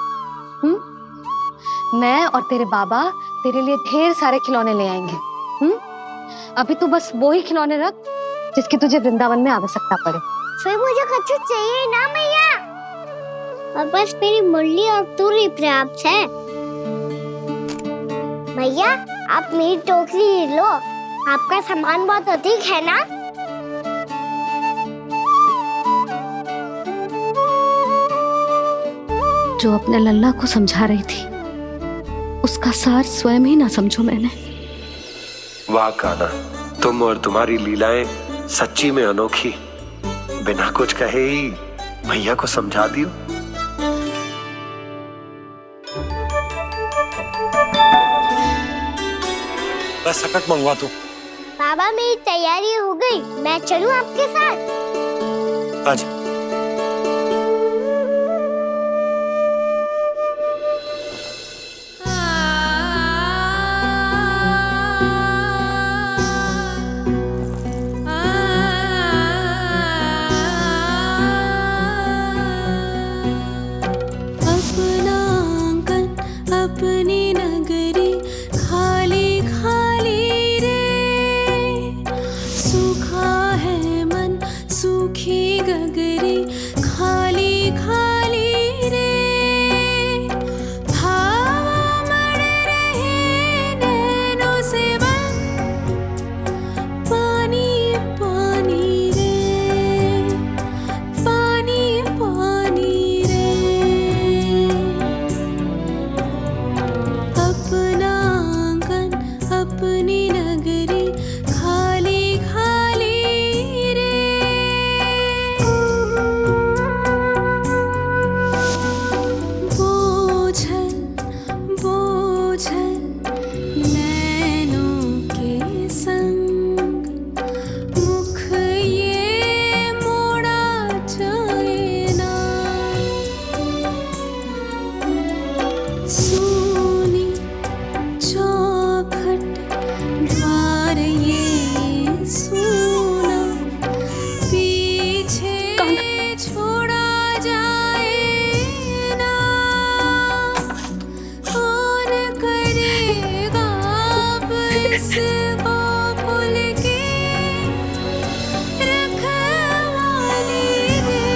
मैं और तेरे बाबा तेरे लिए ढेर सारे खिलौने ले आएंगे। अभी तू बस वो ही खिलौने रख जिसकी तुझे वृंदावन में आवश्यकता पड़े। फिर मुझे कुछ चाहिए ना मैया, और बस मेरी मुरली और तूरी पर्याप्त है। मैया आप मेरी टोकरी लो, आपका सामान बहुत अधिक है ना। जो अपने लल्ला को समझा रही थी उसका सार स्वयं ही ना समझो मैंने। वाह कान्हा, तुम और तुम्हारी लीलाएं सच्ची में अनोखी। बिना कुछ कहे ही मैया को समझा दियो। बस सकट मंगवा दो। बाबा मेरी तैयारी हो गई, मैं चलूं आपके साथ? आजा। अपनी नगरी खाली खाली रे, सूखा है मन सूखी गगरी। इस गोकुल की रखवाली रे।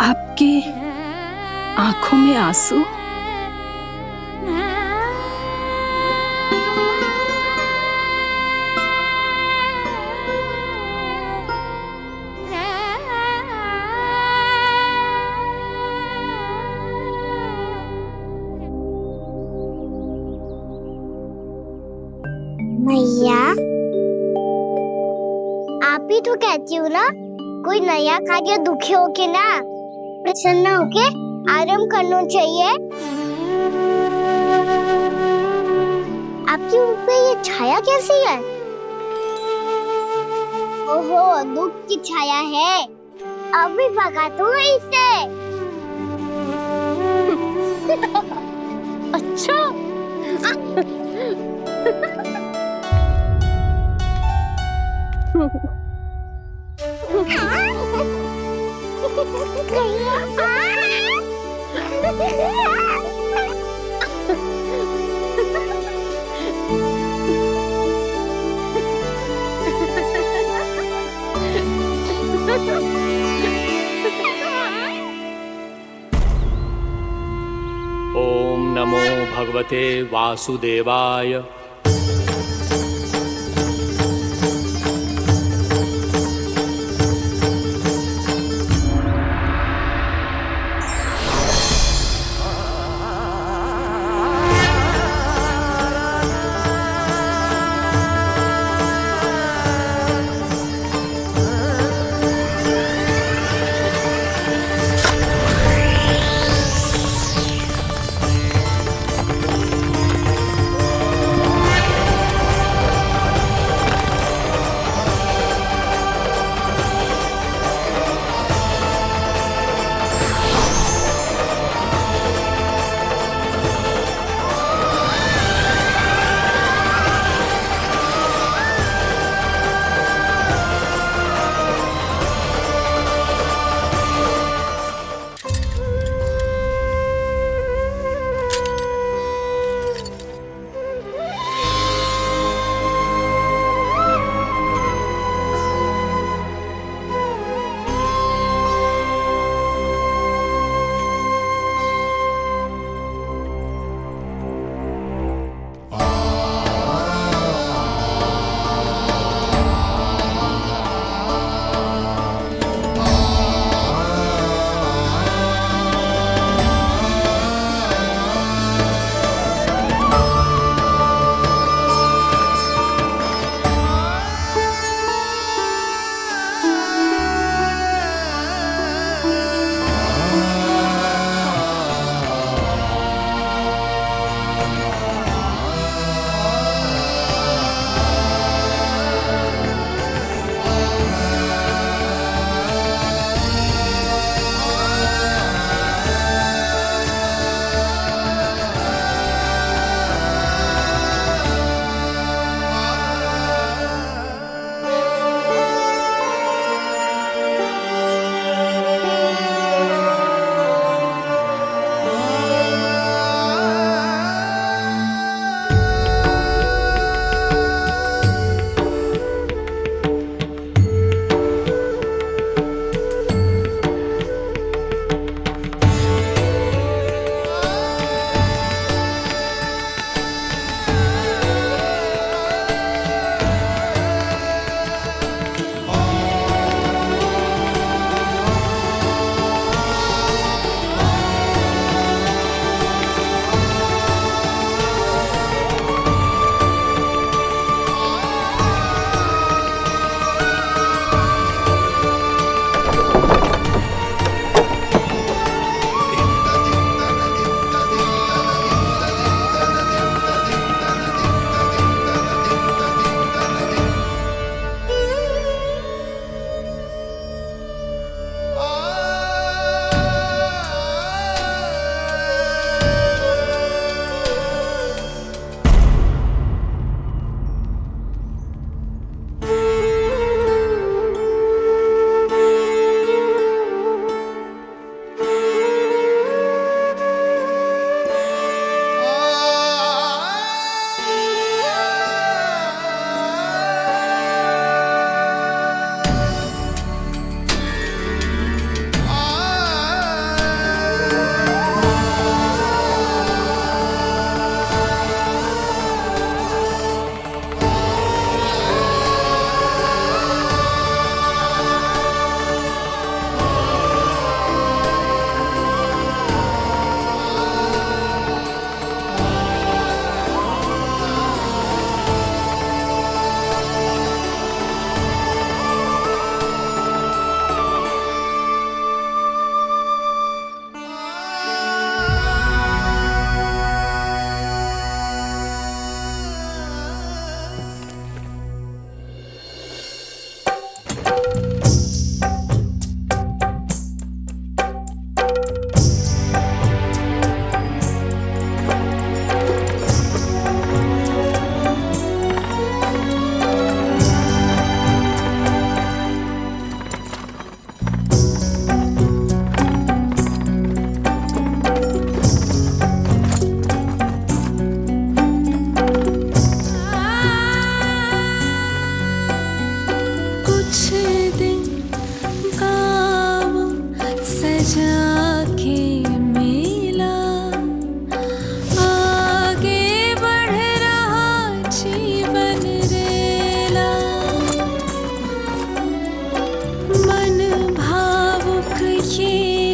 आपकी आंखों में आंसू? मैया, आप ही तो कहती हो ना, कोई नया खा के दुखी होके ना, प्रसन्न होके आराम करना चाहिए। आपके मुंह पे ये छाया कैसी है? ओहो, दुख की छाया है। अभी भगा दूं इसे। अच्छा। ओम नमो भगवते वासुदेवाय।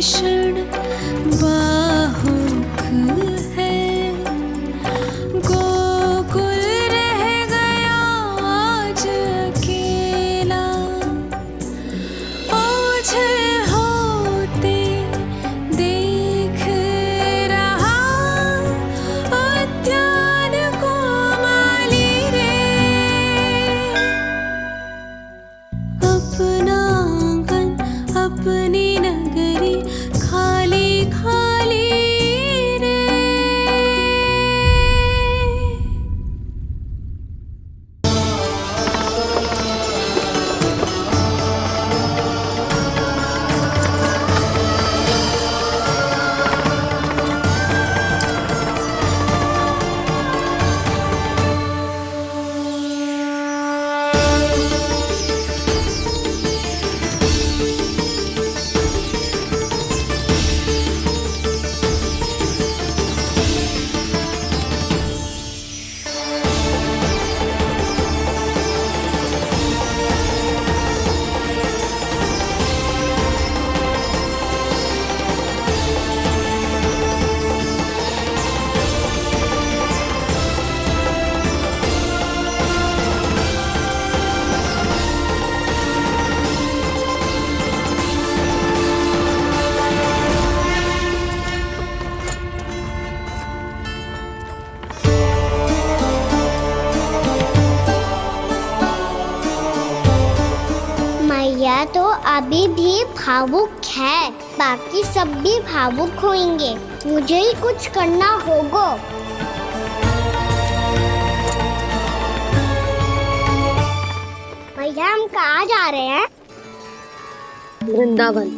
भीषण बाहुक है, गोकुल रह गया आज अकेला, ओझल होते देख रहा उद्यान को माली रे। अपना आंगन अपनी नगरी खाली खाली रे। मैया तो अभी भी भावुक है, बाकी सब भी भावुक होंगे। मुझे ही कुछ करना होगा। मैया हम कहाँ जा रहे हैं? वृंदावन।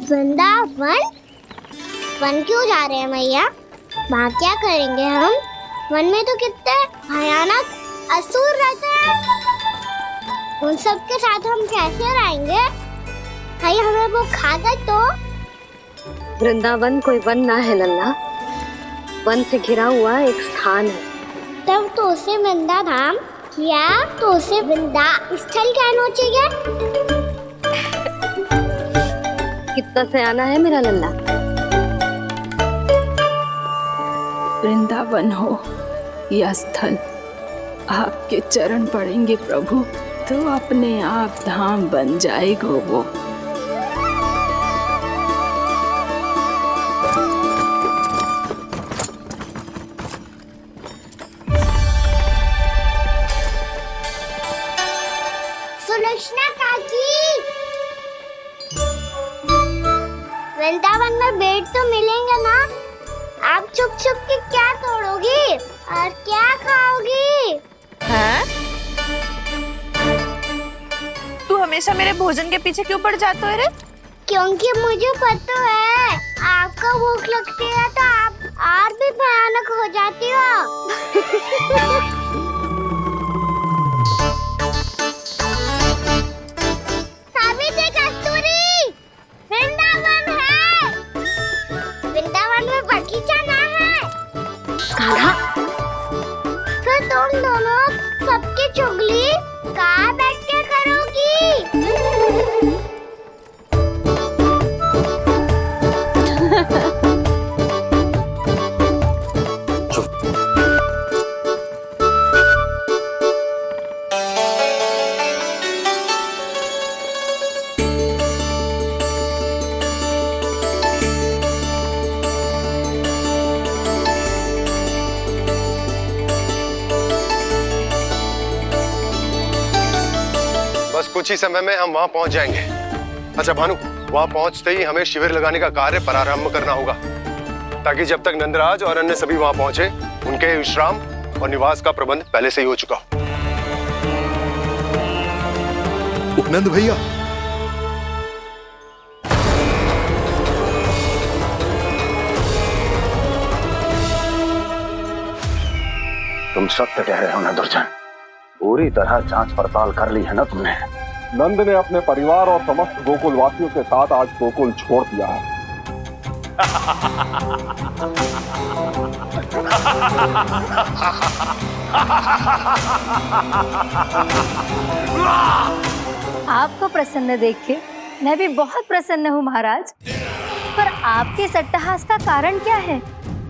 वृंदावन? वन क्यों जा रहे हैं मैया? वहाँ क्या करेंगे हम? वन में तो कितने भयानक असुर रहते हैं। उन सब के साथ हम कैसे रहेंगे? कहीं हमें वो खा गए तो? वृंदावन कोई वन ना है लल्ला, वन से घिरा हुआ एक स्थान है। तब तो उसे वृंदा धाम या तो उसे वृंदा स्थल कहना चाहिए। कितना से आना है मेरा लल्ला। वृंदावन हो या स्थल, आपके चरण पड़ेंगे प्रभु तो अपने आप धाम बन जाएगा वो। सुलक्षणा काकी, वृंदावन में बेट तो मिलेंगे ना? आप छुप छुप के क्या तोड़ोगी और क्या खाओगी? हाँ? तू हमेशा मेरे भोजन के पीछे क्यों पड़ जाता है रे? क्योंकि मुझे पता है आपको भूख लगती है तो आप और भी भयानक हो जाती हो। सावित्री, कस्तूरी, वृंदावन है। वृंदावन में बगीचा ना है। कान्हा, फिर तुम दोनों सबकी चुगली कहाँ बैठ के करोगी? बस कुछ ही समय में हम वहां पहुंच जाएंगे। अच्छा भानु, वहां पहुंचते ही हमें शिविर लगाने का कार्य प्रारंभ करना होगा, ताकि जब तक नंदराज और अन्य सभी वहां पहुंचे उनके विश्राम और निवास का प्रबंध पहले से ही हो चुका हो। उपनंद भैया, तुम सत्य कह रहे हो ना दुर्जन, पूरी तरह जांच पड़ताल कर ली है ना तुमने? नंद ने अपने परिवार और समस्त गोकुल वासियों के साथ आज गोकुल छोड़ दिया है। आपको प्रसन्न देख के मैं भी बहुत प्रसन्न हूँ महाराज, पर आपके इस अट्टहास का कारण क्या है?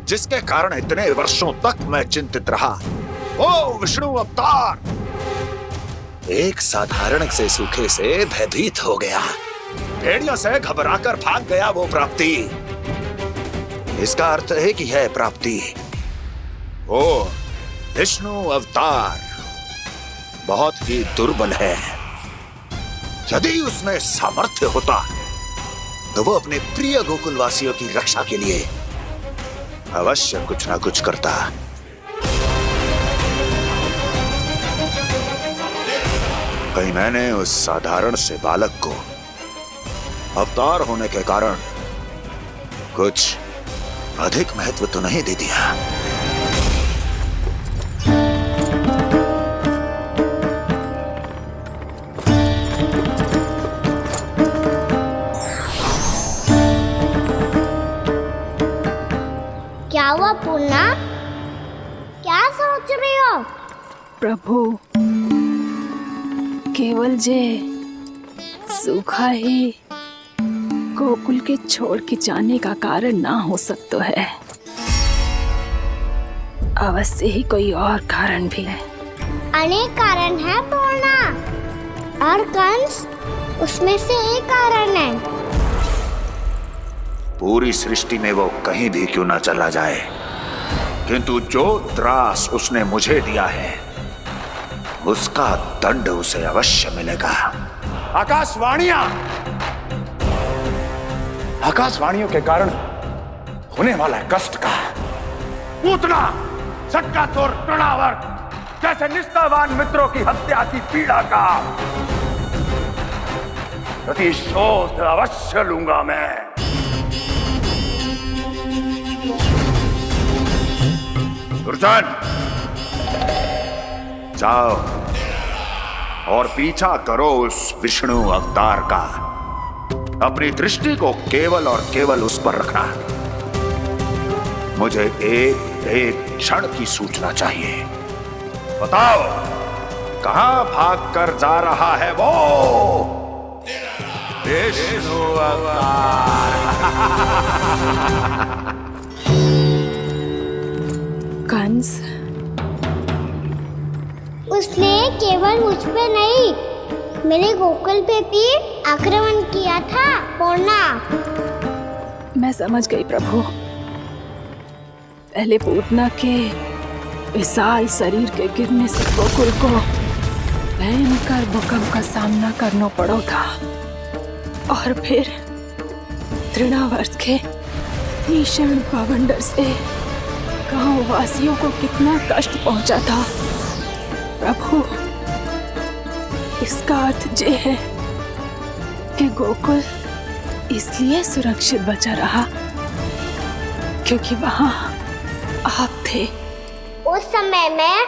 जिसके कारण इतने वर्षों तक मैं चिंतित रहा, वो विष्णु अवतार एक साधारण से सूखे से भयभीत हो गया, भेड़ियों से घबराकर भाग गया वो प्राप्ति। इसका अर्थ है कि यह प्राप्ति वो विष्णु अवतार बहुत ही दुर्बल है। यदि उसमें सामर्थ्य होता तो वो अपने प्रिय गोकुलवासियों की रक्षा के लिए अवश्य कुछ ना कुछ करता। कहीं मैंने उस साधारण से बालक को अवतार होने के कारण कुछ अधिक महत्व तो नहीं दे दिया। क्या हुआ पूर्णा? क्या सोच रही हो? प्रभु, केवल जे सूखा ही गोकुल के छोड़ के जाने का कारण ना हो सकता है, अवश्य ही कोई और कारण भी है। अनेक कारण है पूर्णा, और कंस उसमें से एक कारण है। पूरी सृष्टि में वो कहीं भी क्यों ना चला जाए, किंतु जो त्रास उसने मुझे दिया है उसका दंड उसे अवश्य मिलेगा। आकाशवाणियों के कारण होने वाला कष्ट का पूतना, सटकासुर, तृणावर्त जैसे निष्ठावान मित्रों की हत्या की पीड़ा का प्रतिशोध अवश्य लूंगा मैं। दुर्जन, जाओ और पीछा करो उस विष्णु अवतार का। अपनी दृष्टि को केवल और केवल उस पर रखना। मुझे एक क्षण की सूचना चाहिए। बताओ, कहां भाग कर जा रहा है वो विष्णु अवतार? कंस, उसने केवल मुझ पे नहीं, मेरे गोकुल पे भी आक्रमण किया था पूर्णा। मैं समझ गई प्रभु। पहले पूतना के विशाल शरीर के गिरने से गोकुल को भयंकर भूकंप का सामना करना पड़ा था, और फिर तृणावर्त के भीषण पावंडर से गांव वासियों को कितना कष्ट पहुंचा था। प्रभु, इसका अर्थ ये है कि गोकुल इसलिए सुरक्षित बचा रहा क्योंकि वहां आप थे। उस समय मैं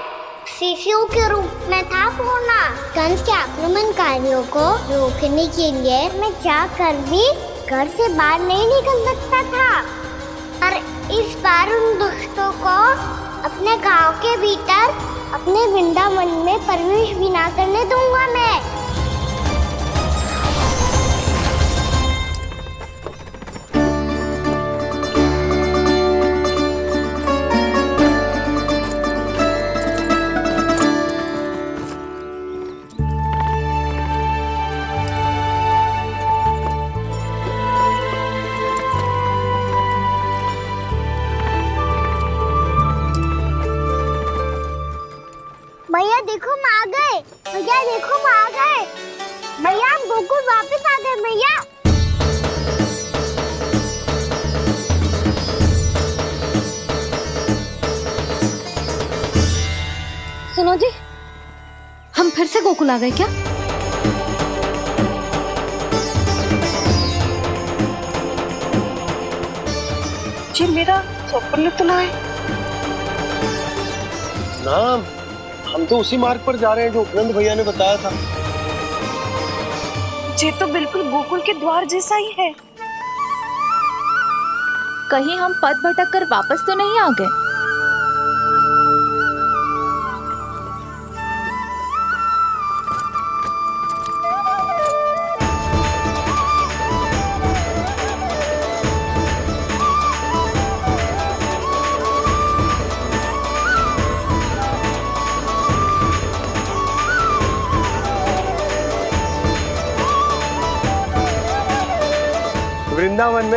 शिशु के रूप में था पूर्णा। कंस के आक्रमणकारियों को रोकने के लिए मैं जाकर भी घर से बाहर नहीं निकल सकता था, और इस बार उन दुष्टों को अपने गांव के भीतर अपने वृंदावन में प्रवेश भी ना करने दूंगा मैं। भैया देखो हम आ गए, भैया देखो हम आ गए, भैया हम गोकुल वापस आ गए भैया। सुनो जी, हम फिर से गोकुल आ गए क्या? जी मेरा स्वप्न तो ना है। ना, हम तो उसी मार्ग पर जा रहे हैं जो उपनंद भैया ने बताया था। ये तो बिल्कुल गोकुल के द्वार जैसा ही है। कहीं हम पथ भटक कर वापस तो नहीं आ गए?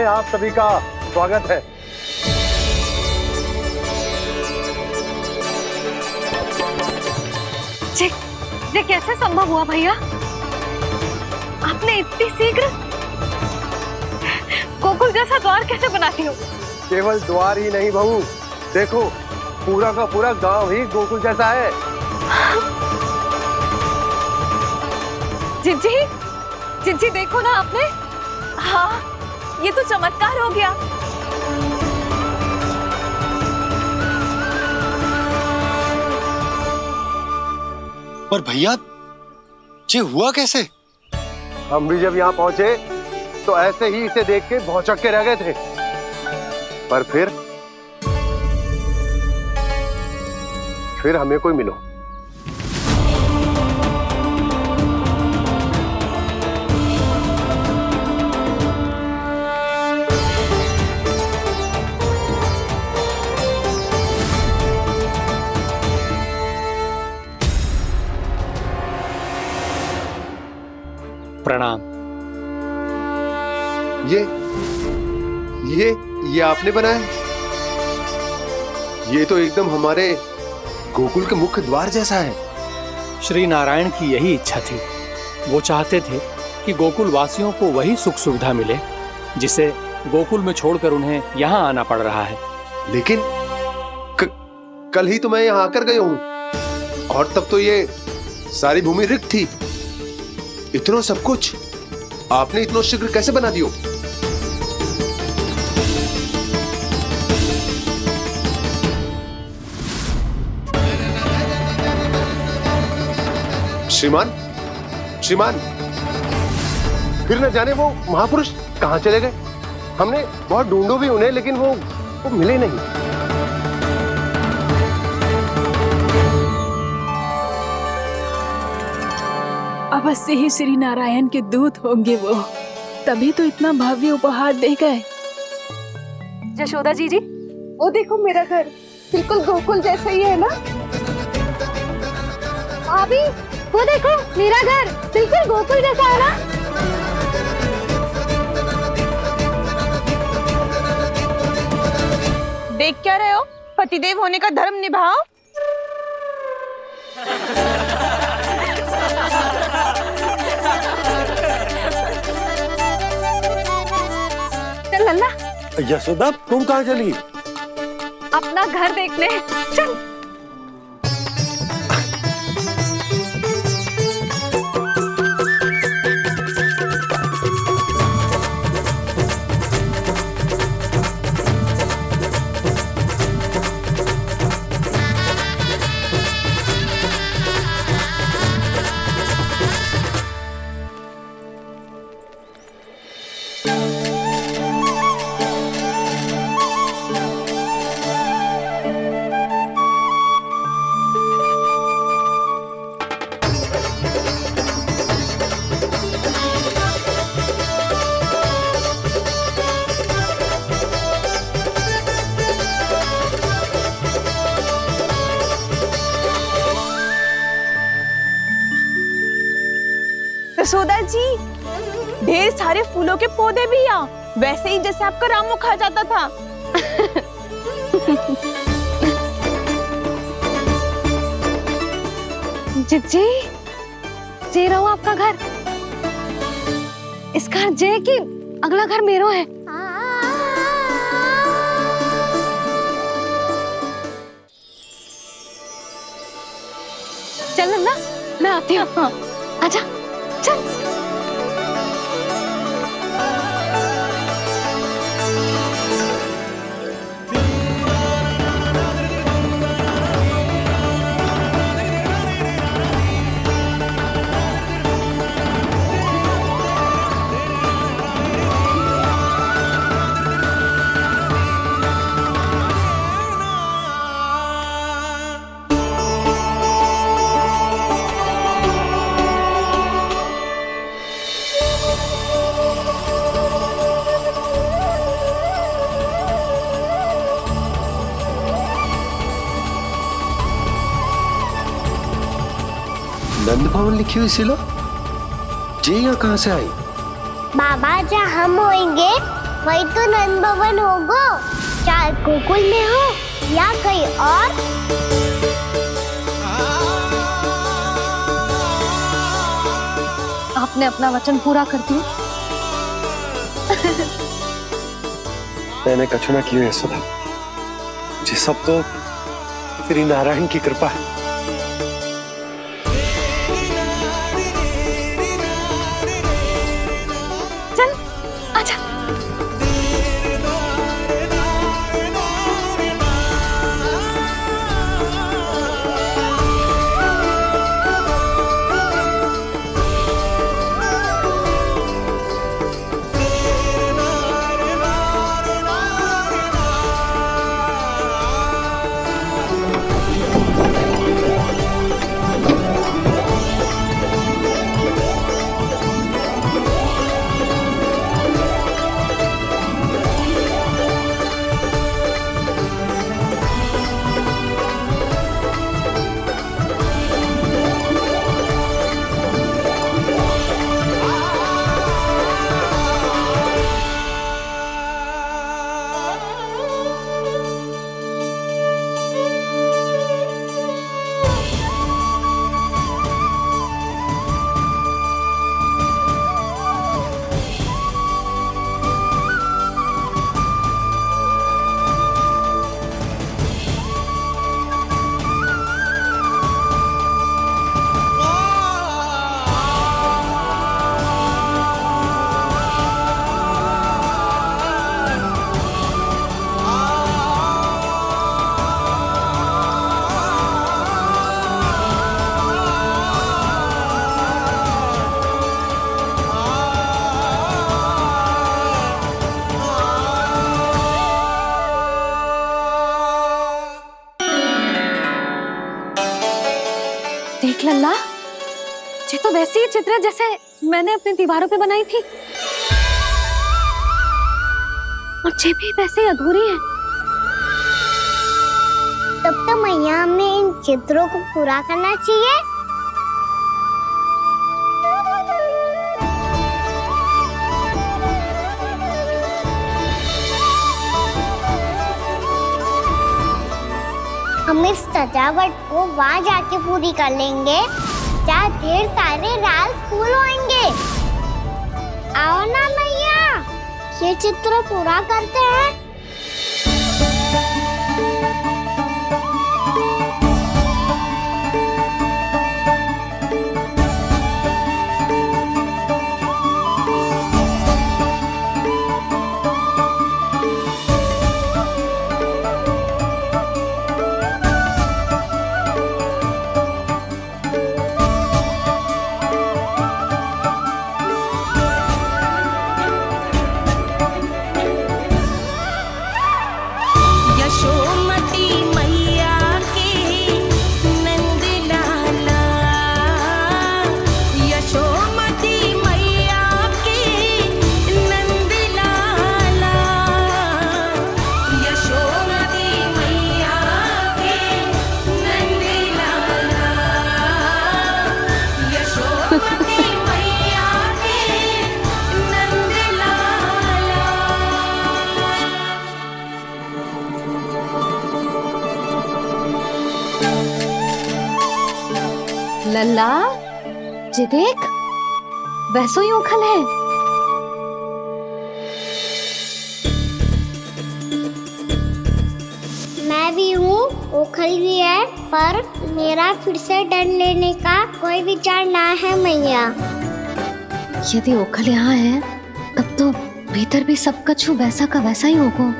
में आप सभी का स्वागत है। ये कैसे संभव हुआ भैया? आपने इतनी शीघ्र गोकुल जैसा द्वार कैसे बना दिया? केवल द्वार ही नहीं बहू, देखो पूरा का पूरा गांव ही गोकुल जैसा है। जिज्जी, जिज्जी देखो ना आपने। हाँ, ये तो चमत्कार हो गया। पर भैया ये हुआ कैसे? हम भी जब यहाँ पहुंचे तो ऐसे ही इसे देख के भौचक्के के रह गए थे, पर फिर हमें कोई मिलो। प्रणाम। ये आपने बनाया? ये तो एकदम हमारे गोकुल के मुख्य द्वार जैसा है। श्री नारायण की यही इच्छा थी। वो चाहते थे कि गोकुल वासियों को वही सुख सुविधा मिले जिसे गोकुल में छोड़कर उन्हें यहाँ आना पड़ रहा है। लेकिन कल ही तो मैं यहाँ आकर गया हूँ और तब तो ये सारी भूमि रिक्त थी। इतना सब कुछ आपने इतना शीघ्र कैसे बना दियो? श्रीमान, श्रीमान, फिर न जाने वो महापुरुष कहाँ चले गए। हमने बहुत ढूंढो भी उन्हें, लेकिन वो मिले नहीं। अवश्य ही श्री नारायण के दूत होंगे वो, तभी तो इतना भव्य उपहार दे गए। यशोदा जी, वो देखो मेरा घर बिल्कुल गोकुल जैसा ही है ना। भाभी वो देखो मेरा घर बिल्कुल गोकुल जैसा है ना। देख क्या रहे हो? पतिदेव होने का धर्म निभाओ। चल लल्ला, यशोदा तुम कहाँ चली? अपना घर देखने चल। यशोदा जी, ढेर सारे फूलों के पौधे भी यहाँ, वैसे ही जैसे आपका रामू खा जाता था। जिज्जी, जे रहो आपका घर। इस घर जे की अगला घर मेरो है। चल ना, मैं आती हूँ। हाँ, आजा, चल। नंद भवन लिखी हुई सिलो, जी यहाँ कहाँ से आई? बाबा जब हम होंगे वही तो नंद भवन होगा, चाहे गोकुल में हो या कहीं और। आपने अपना वचन पूरा कर दिया। मैंने कछु ना किया यशोदा, ये सब तो श्री नारायण की कृपा है। चल आजा। देख लल्ला, ये तो वैसी ही चित्र है जैसे मैंने अपनी दीवारों पे बनाई थी, और ये भी वैसे ही अधूरी है। तब तो मैया हमें इन चित्रों को पूरा करना चाहिए। हम इस सजावट को वहाँ जाके पूरी कर लेंगे जहाँ ढेर सारे लाल फूल होंगे। आओ ना मैया, ये चित्र पूरा करते हैं। लल्ला, ये देख, वैसो ही उखल है। मैं भी हूँ, उखल भी है, पर मेरा फिर से डर लेने का कोई विचार ना है मैया। यदि ओखल यहाँ है, तब तो भीतर भी सब कछु वैसा का वैसा ही होगा।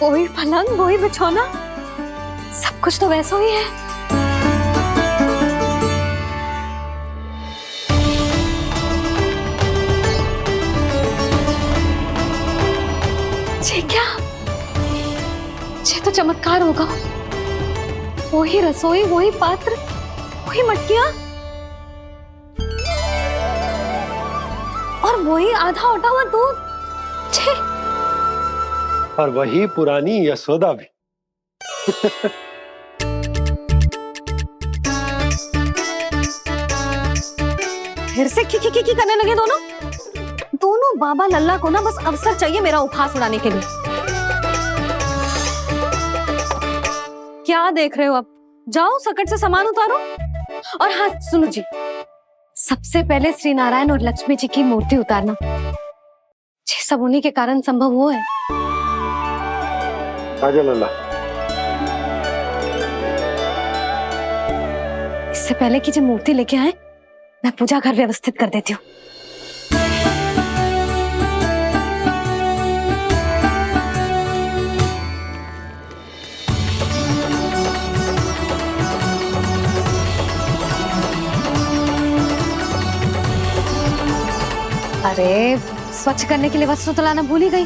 वही पलंग, वही बिछौना, सब कुछ तो वैसा ही है। ये क्या? ये तो चमत्कार होगा। वही रसोई, वही पात्र, वही मटकियां, और वही आधा उटा हुआ दूध। और वही पुरानी यशोदा भी। फिर से की करने लगे दोनों। दोनों बाबा लल्ला को ना बस अवसर चाहिए मेरा उपहास उड़ाने के लिए। क्या देख रहे हो? अब जाओ सकट से सामान उतारो। और हाँ सुनो जी, सबसे पहले श्री नारायण और लक्ष्मी जी की मूर्ति उतारना। ये सब उन्हीं के कारण संभव हुआ है। आजा लल्ला। इससे पहले कि जो मूर्ति लेके आए, मैं पूजा घर व्यवस्थित कर देती हूँ। अरे स्वच्छ करने के लिए वस्त्र तो लाना भूल ही गई।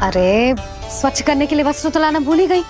अरे स्वच्छ करने के लिए वस्त्र तो लाना भूल ही गई।